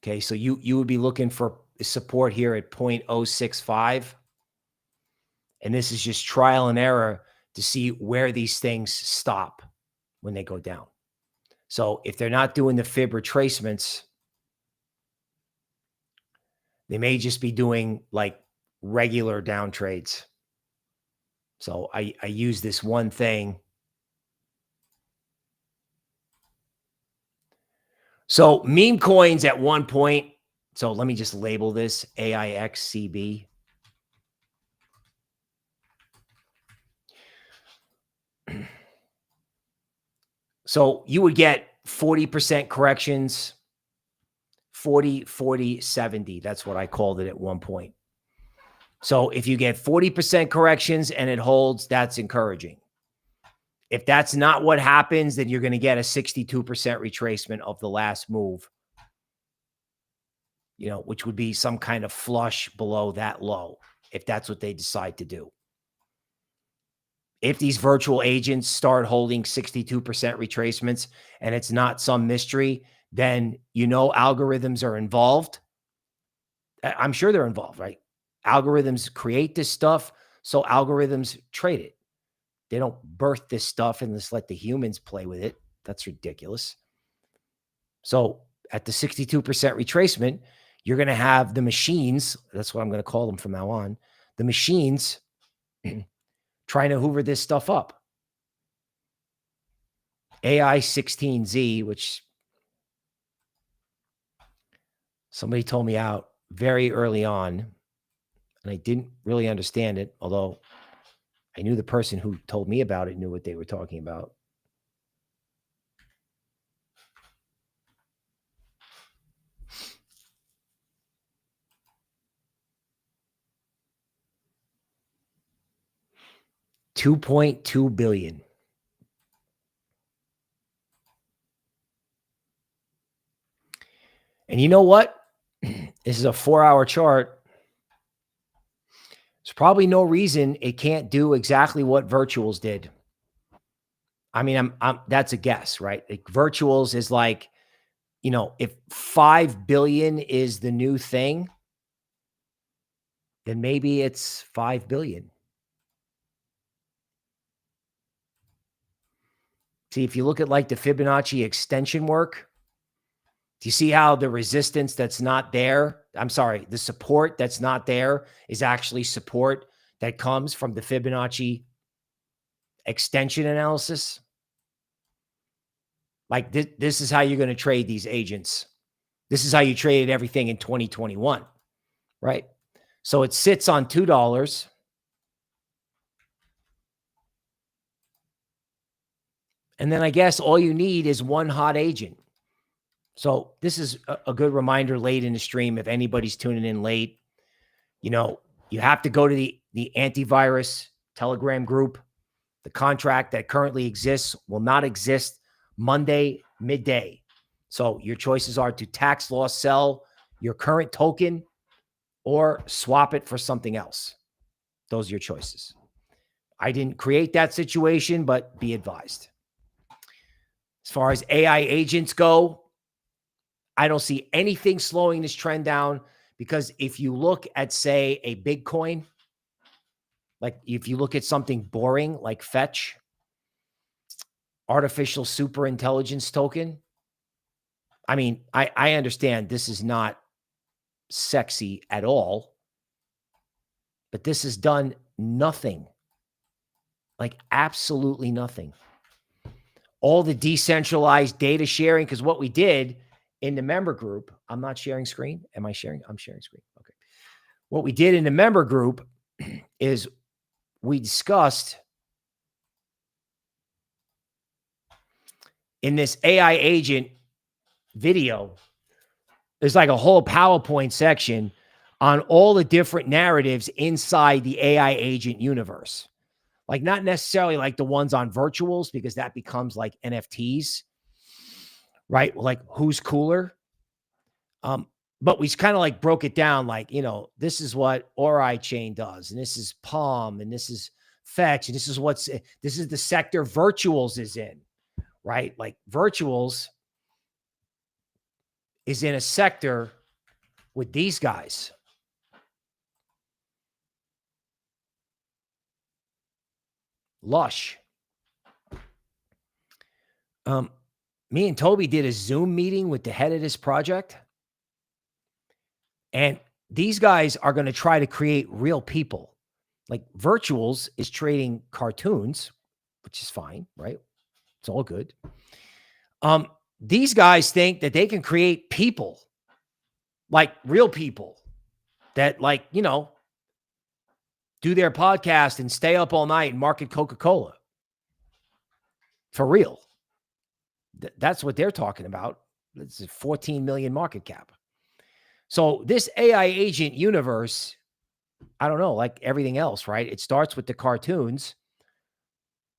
okay, so you would be looking for support here at 0.065. And this is just trial and error to see where these things stop when they go down. So if they're not doing the fib retracements, they may just be doing like regular down trades. So I use this one thing. So meme coins at one point. So let me just label this AIXCB. So you would get 40% corrections, 40, 40, 70. That's what I called it at one point. So if you get 40% corrections and it holds, that's encouraging. If that's not what happens, then you're going to get a 62% retracement of the last move, you know, which would be some kind of flush below that low, if that's what they decide to do. If these virtual agents start holding 62% retracements and it's not some mystery, then you know algorithms are involved. I'm sure they're involved, right? Algorithms create this stuff, so algorithms trade it. They don't birth this stuff and just let the humans play with it. That's ridiculous. So at the 62% retracement, you're going to have the machines. That's what I'm going to call them from now on. The machines trying to hoover this stuff up. AI16Z, which somebody told me out very early on, and I didn't really understand it, although I knew the person who told me about it knew what they were talking about. $2.2 billion. And you know what? This is a 4-hour chart. There's probably no reason it can't do exactly what virtuals did. I mean, that's a guess, right? Like virtuals is like, you know, if 5 billion is the new thing, then maybe it's 5 billion. See, if you look at like the Fibonacci extension work, do you see how the resistance that's not there? I'm sorry, the support that's not there is actually support that comes from the Fibonacci extension analysis. Like this is how you're going to trade these agents. This is how you traded everything in 2021, right? So it sits on $2. And then I guess all you need is one hot agent. So this is a good reminder late in the stream. If anybody's tuning in late, you know, you have to go to the AIntivirus Telegram group. The contract that currently exists will not exist Monday midday. So your choices are to tax loss sell your current token or swap it for something else. Those are your choices. I didn't create that situation, but be advised. As far as AI agents go, I don't see anything slowing this trend down, because if you look at, say, a big coin, like if you look at something boring like Fetch, artificial super intelligence token, I mean, I understand this is not sexy at all, but this has done nothing, like absolutely nothing. All the decentralized data sharing, because what we did in the member group, I'm not sharing screen. Am I sharing? I'm sharing screen. Okay. What we did in the member group is we discussed in this AI agent video, there's like a whole PowerPoint section on all the different narratives inside the AI agent universe. Like not necessarily like the ones on virtuals, because that becomes like NFTs, right? Like who's cooler? But we kind of like broke it down, like, you know, this is what Ori chain does, and this is Palm, and this is Fetch, and this is the sector virtuals is in, right? Like virtuals is in a sector with these guys. Lush. Me and Toby did a Zoom meeting with the head of this project. And these guys are going to try to create real people. Like virtuals is trading cartoons, which is fine, right? It's all good. These guys think that they can create people, like real people that, like, you know, do their podcast and stay up all night and market Coca-Cola. For real. That's what they're talking about. It's a 14 million market cap. So this AI agent universe, I don't know, like everything else, right? It starts with the cartoons.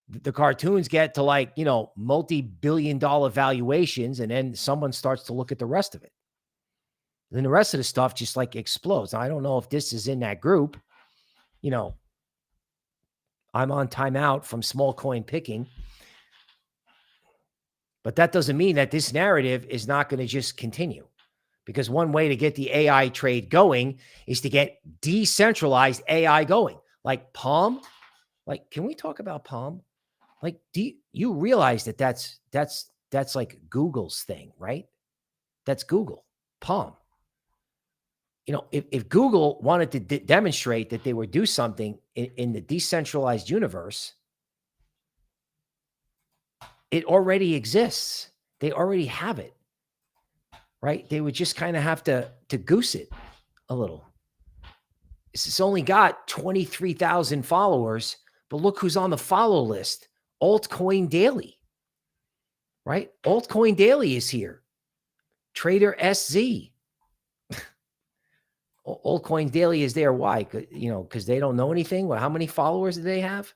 The cartoons get to, like, you know, multi-billion-dollar valuations, and then someone starts to look at the rest of it. Then the rest of the stuff just like explodes. Now, I don't know if this is in that group. You know, I'm on timeout from small coin picking, but that doesn't mean that this narrative is not going to just continue. Because one way to get the AI trade going is to get decentralized AI going. Like Palm, like, can we talk about Palm? Like, do you realize that that's like Google's thing, right? That's Google, Palm. You know, if Google wanted to demonstrate that they would do something in the decentralized universe, it already exists. They already have it, right? They would just kind of have to goose it a little. It's only got 23,000 followers, but look who's on the follow list. Altcoin Daily, right? Altcoin Daily is here. Trader SZ. Altcoin Daily is there. Why? You know, because they don't know anything. Well, how many followers do they have?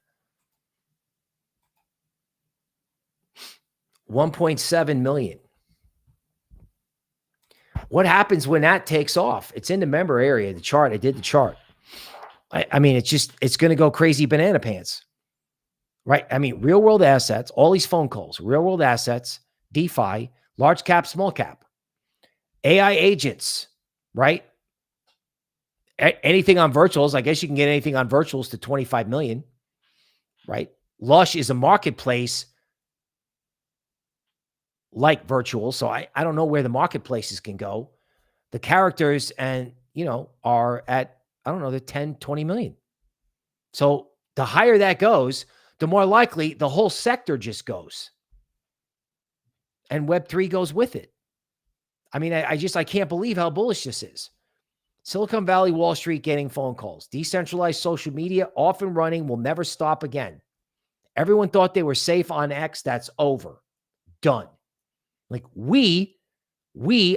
1.7 million. What happens when that takes off? It's in the member area, the chart. I did the chart. I mean, it's going to go crazy banana pants, right? I mean, real world assets, all these phone calls, real world assets, DeFi, large cap, small cap, AI agents, right? Anything on virtuals. I guess you can get anything on virtuals to 25 million, right? Lush is a marketplace like virtual. So I don't know where the marketplaces can go. The characters and, you know, are at, I don't know, they're 10, 20 million. So the higher that goes, the more likely the whole sector just goes. And Web3 goes with it. I mean, I can't believe how bullish this is. Silicon Valley, Wall Street getting phone calls. Decentralized social media off and running, will never stop again. Everyone thought they were safe on X. That's over. Done. Like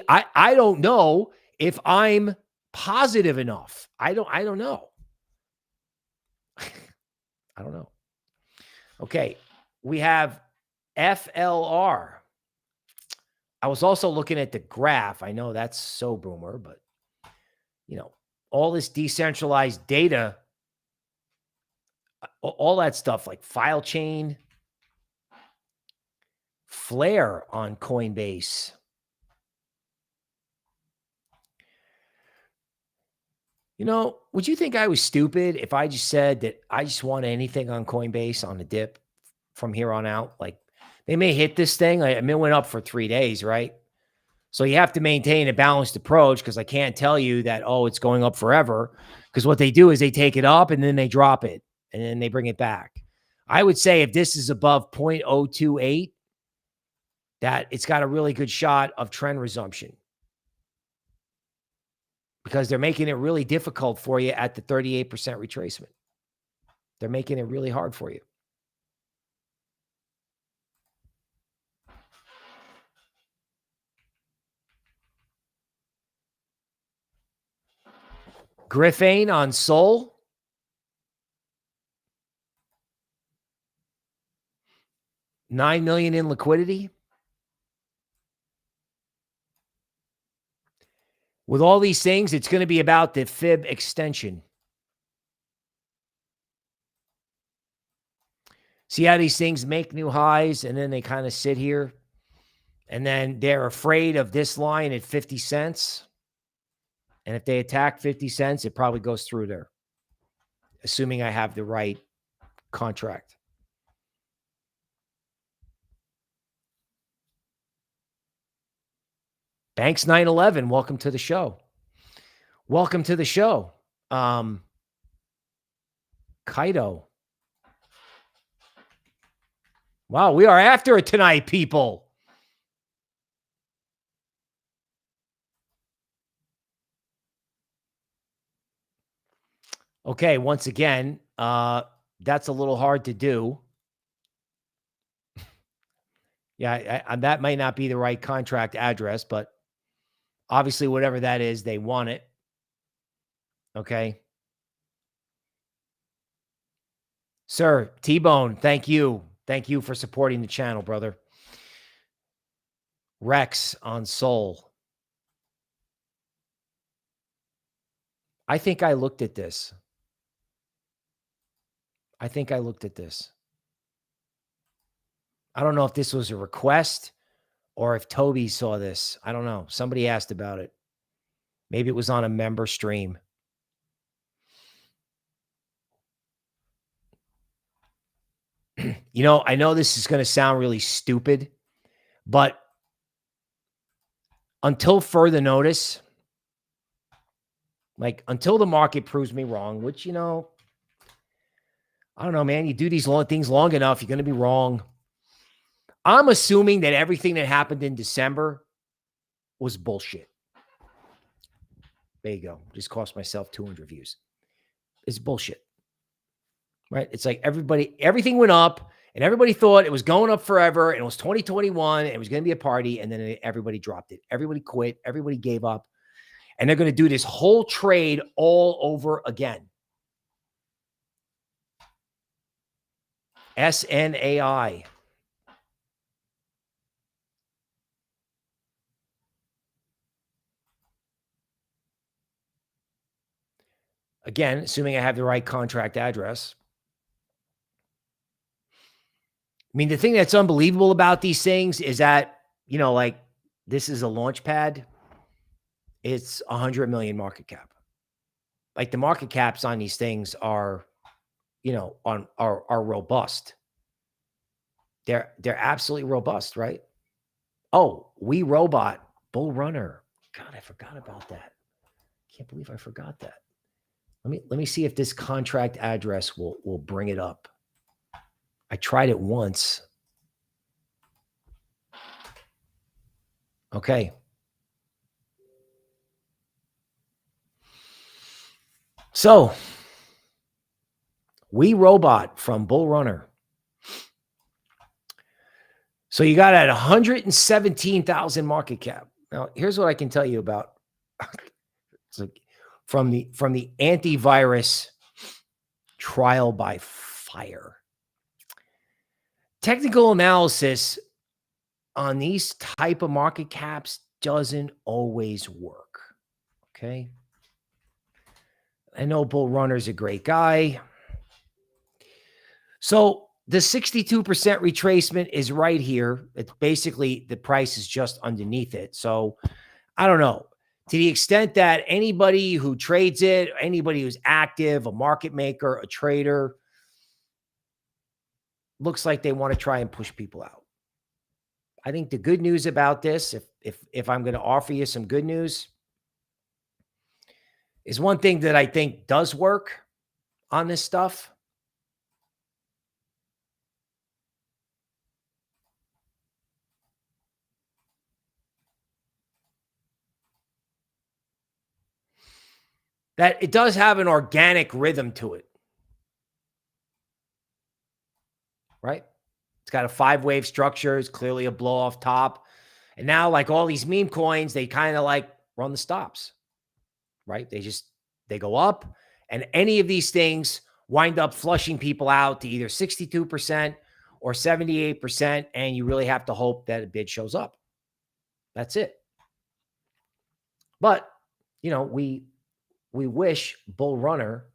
I don't know if I'm positive enough. I don't know. I don't know. Okay. We have FLR. I was also looking at the graph. I know that's so boomer, but you know, all this decentralized data, all that stuff like file chain, Flare on Coinbase. Would you think I was stupid if I just said that I just want anything on Coinbase on the dip from here on out? Like, they may hit this thing. I mean, it went up for 3 days, right? So you have to maintain a balanced approach, because I can't tell you that, oh, it's going up forever. Because what they do is they take it up and then they drop it and then they bring it back. I would say if this is above 0.028, that it's got a really good shot of trend resumption, because they're making it really difficult for you at the 38% retracement. They're making it really hard for you. Griffain on SOL. $9 million in liquidity. With all these things, it's going to be about the fib extension. See how these things make new highs and then they kind of sit here, and then they're afraid of this line at 50 cents. And if they attack 50 cents, it probably goes through there, assuming I have the right contract. Banks 911, welcome to the show. Welcome to the show. Kaito. Wow, we are after it tonight, people. Okay, once again, that's a little hard to do. Yeah, that might not be the right contract address, but obviously whatever that is, they want it. Okay. Sir, T-Bone, thank you. Thank you for supporting the channel, brother. Rex on SOL. I think I looked at this. I don't know if this was a request or if Toby saw this. I don't know. Somebody asked about it. Maybe it was on a member stream. I know this is going to sound really stupid, but until further notice, like until the market proves me wrong, which, I don't know, man, you do these things long enough, you're going to be wrong. I'm assuming that everything that happened in December was bullshit. There you go. Just cost myself 200 views. It's bullshit. Right? It's like everything went up and everybody thought it was going up forever and it was 2021 and it was going to be a party, and then everybody dropped it. Everybody quit. Everybody gave up. And they're going to do this whole trade all over again. SNAI. Again, assuming I have the right contract address. I mean, the thing that's unbelievable about these things is that, like this is a launch pad. It's 100 million market cap. Like the market caps on these things are, are robust. They're absolutely robust, right? Oh, We Robot, Bull Runner. God, I forgot about that. Can't believe I forgot that. Let me see if this contract address will bring it up. I tried it once. Okay. So, We Robot from Bull Runner. So you got at 117,000 market cap. Now, here's what I can tell you about. It's like from the AIntivirus trial by fire. Technical analysis on these type of market caps doesn't always work. Okay. I know Bull Runner's a great guy. So the 62% retracement is right here. It's basically the price is just underneath it. So I don't know. To the extent that anybody who trades it, anybody who's active, a market maker, a trader, looks like they want to try and push people out. I think the good news about this, if I'm going to offer you some good news, is one thing that I think does work on this stuff. That it does have an organic rhythm to it, right? It's got a 5-wave structure. It's clearly a blow off top. And now, like all these meme coins, they kind of like run the stops, right? They go up, and any of these things wind up flushing people out to either 62% or 78%. And you really have to hope that a bid shows up. That's it. But, we wish Bull Runner,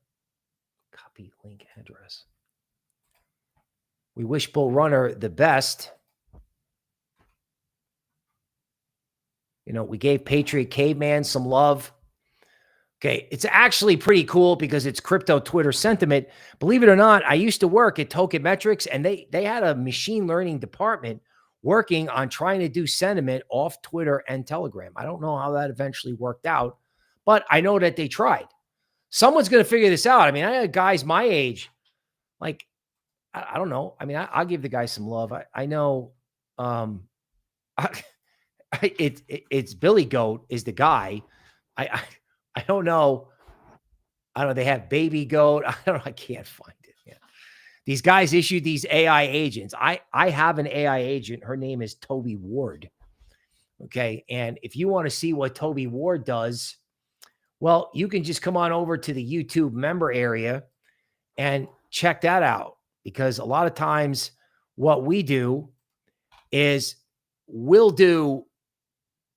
copy link address. We wish Bull Runner the best. We gave Patriot Caveman some love. Okay, it's actually pretty cool because it's crypto Twitter sentiment. Believe it or not, I used to work at Token Metrics, and they had a machine learning department working on trying to do sentiment off Twitter and Telegram. I don't know how that eventually worked out, but I know that they tried. Someone's going to figure this out. I mean, I had guys my age, like, I don't know. I mean, I'll give the guy some love. I know it's Billy Goat is the guy. I don't know. I don't know. They have Baby Goat. I don't know. I can't find it. Yeah. These guys issued these AI agents. I have an AI agent. Her name is Toby Ward. Okay. And if you want to see what Toby Ward does, well, you can just come on over to the YouTube member area and check that out. Because a lot of times what we do is we'll do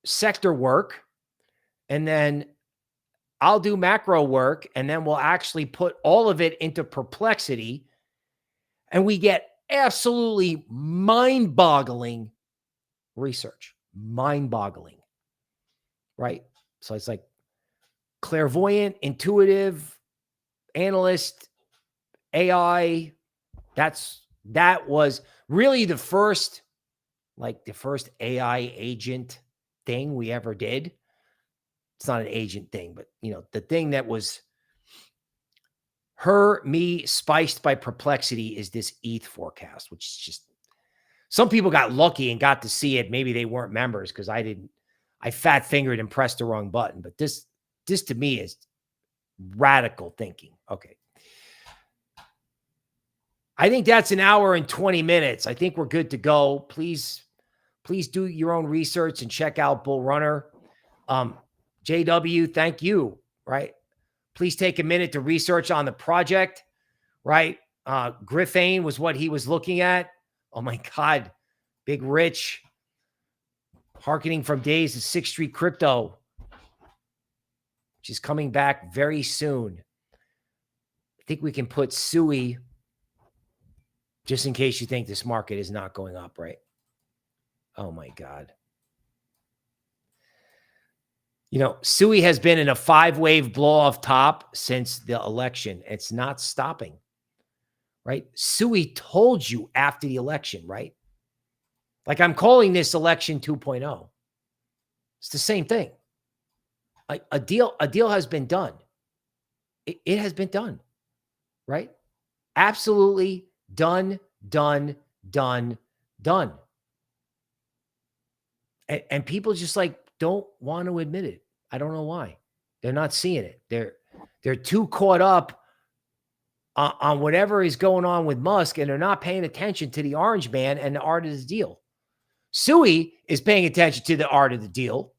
sector work, and then I'll do macro work, and then we'll actually put all of it into Perplexity, and we get absolutely mind-boggling research. Mind-boggling, right? So it's like clairvoyant, intuitive, analyst, AI. That was really the first AI agent thing we ever did. It's not an agent thing, but the thing that was me spiced by Perplexity is this ETH forecast, which is just, some people got lucky and got to see it. Maybe they weren't members because I didn't. I fat fingered and pressed the wrong button. But this to me is radical thinking. Okay. I think that's an hour and 20 minutes. I think we're good to go. Please do your own research and check out Bull Runner. JW, thank you, right? Please take a minute to research on the project, right? Griffain was what he was looking at. Oh my God. Big Rich. Hearkening from days of 6th Street Crypto, which is coming back very soon. I think we can put Sui, just in case you think this market is not going up, right? Oh my God. Sui has been in a 5-wave blow off top since the election. It's not stopping, right? Sui told you after the election, right? Like, I'm calling this election 2.0. It's the same thing. A deal has been done. It has been done, right? Absolutely done. And people just don't want to admit it. I don't know why. They're not seeing it. They're too caught up on whatever is going on with Musk, and they're not paying attention to the orange man and the art of the deal. Sui is paying attention to the art of the deal.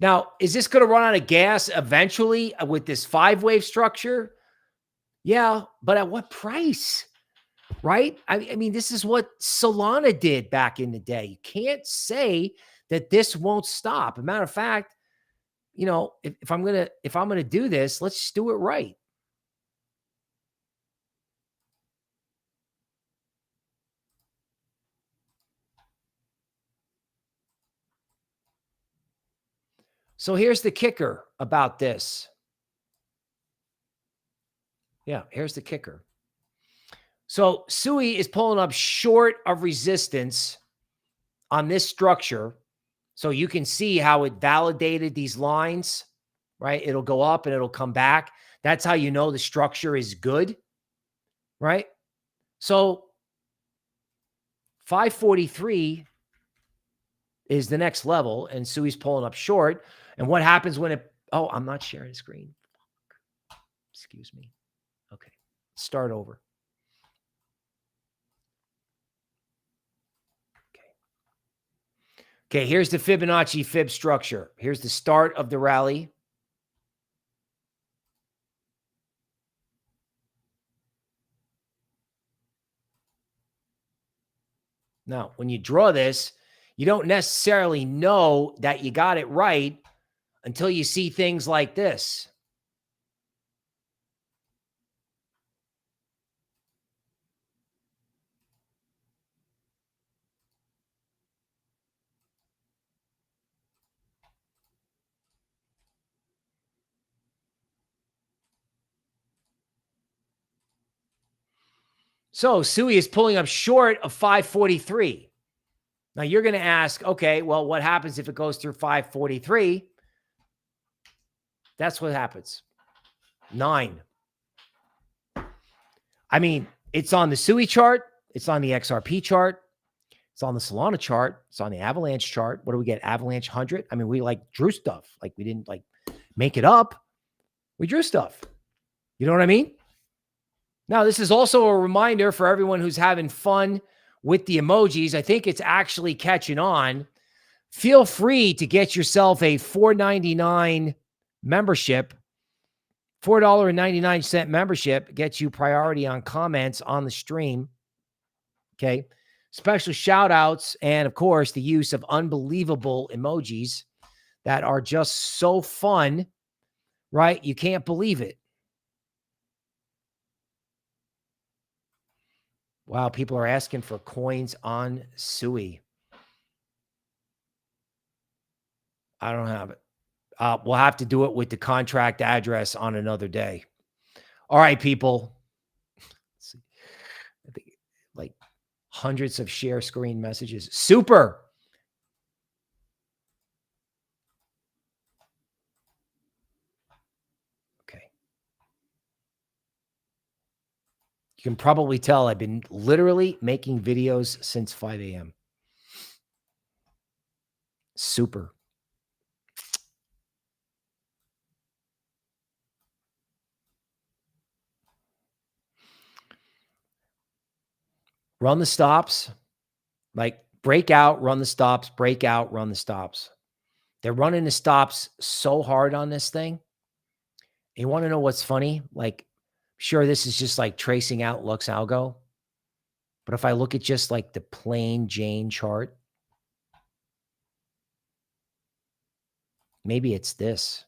Now, is this going to run out of gas eventually with this 5-wave structure? Yeah, but at what price? Right? I mean, this is what Solana did back in the day. You can't say that this won't stop. As a matter of fact, if I'm gonna do this, let's just do it right. So here's the kicker about this. Yeah, here's the kicker. So SUI is pulling up short of resistance on this structure. So you can see how it validated these lines, right? It'll go up and it'll come back. That's how you know the structure is good, right? So 543 is the next level, and SUI's pulling up short. And what happens when it, oh, I'm not sharing the screen. Excuse me. Okay, start over. Okay, here's the Fibonacci fib structure. Here's the start of the rally. Now, when you draw this, you don't necessarily know that you got it right until you see things like this. So SUI is pulling up short of 543. Now you're going to ask, okay, well, what happens if it goes through 543? That's what happens. 9. I mean, it's on the SUI chart. It's on the XRP chart. It's on the Solana chart. It's on the Avalanche chart. What do we get? Avalanche 100. I mean, we like drew stuff. Like we didn't like make it up. We drew stuff. You know what I mean? Now, this is also a reminder for everyone who's having fun with the emojis. I think it's actually catching on. Feel free to get yourself a $4.99 membership. $4.99 membership gets you priority on comments on the stream. Okay. Special shout outs. And of course, the use of unbelievable emojis that are just so fun, right? You can't believe it. Wow. People are asking for coins on SUI. I don't have it. We'll have to do it with the contract address on another day. All right, people. Let's see. I think like hundreds of share screen messages. Super. Okay. You can probably tell I've been literally making videos since 5 a.m. Super. Run the stops, like break out, run the stops, break out, run the stops. They're running the stops so hard on this thing. You want to know what's funny? Like, sure, this is just like tracing out Lux Algo. But if I look at just like the plain Jane chart, maybe it's this.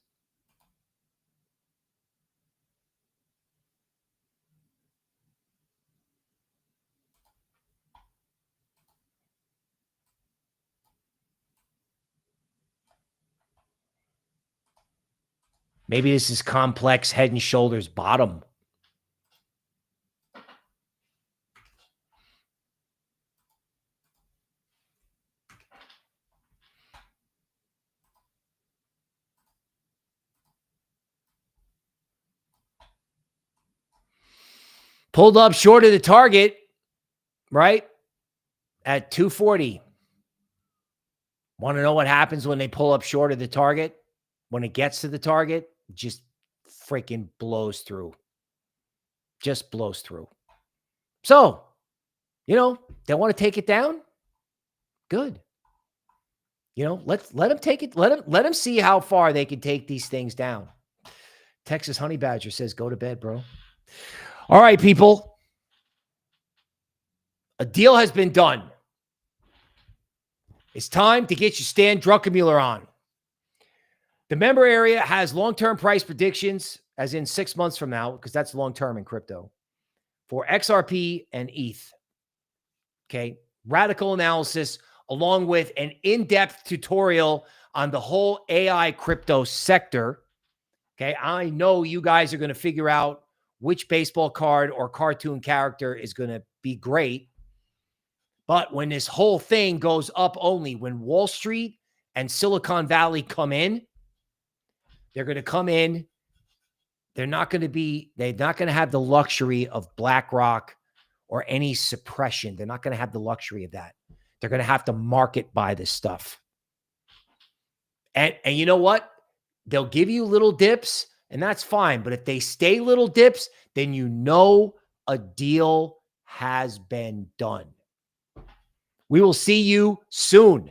Maybe this is complex head and shoulders bottom. Pulled up short of the target, right? At 240. Want to know what happens when they pull up short of the target? When it gets to the target, just freaking blows through. Just blows through. So, you know, they want to take it down. Good. You know, let them take it. Let them see how far they can take these things down. Texas Honey Badger says, go to bed, bro. All right, people. A deal has been done. It's time to get your Stan Druckenmiller on. The member area has long-term price predictions, as in 6 months from now, because that's long-term in crypto, for XRP and ETH. Okay. Radical analysis, along with an in-depth tutorial on the whole AI crypto sector. Okay, I know you guys are going to figure out which baseball card or cartoon character is going to be great. But when this whole thing goes up only, when Wall Street and Silicon Valley come in, they're going to come in. They're not going to have the luxury of BlackRock or any suppression. They're not going to have the luxury of that. They're going to have to market buy this stuff. And you know what? They'll give you little dips, and that's fine. But if they stay little dips, then you know a deal has been done. We will see you soon.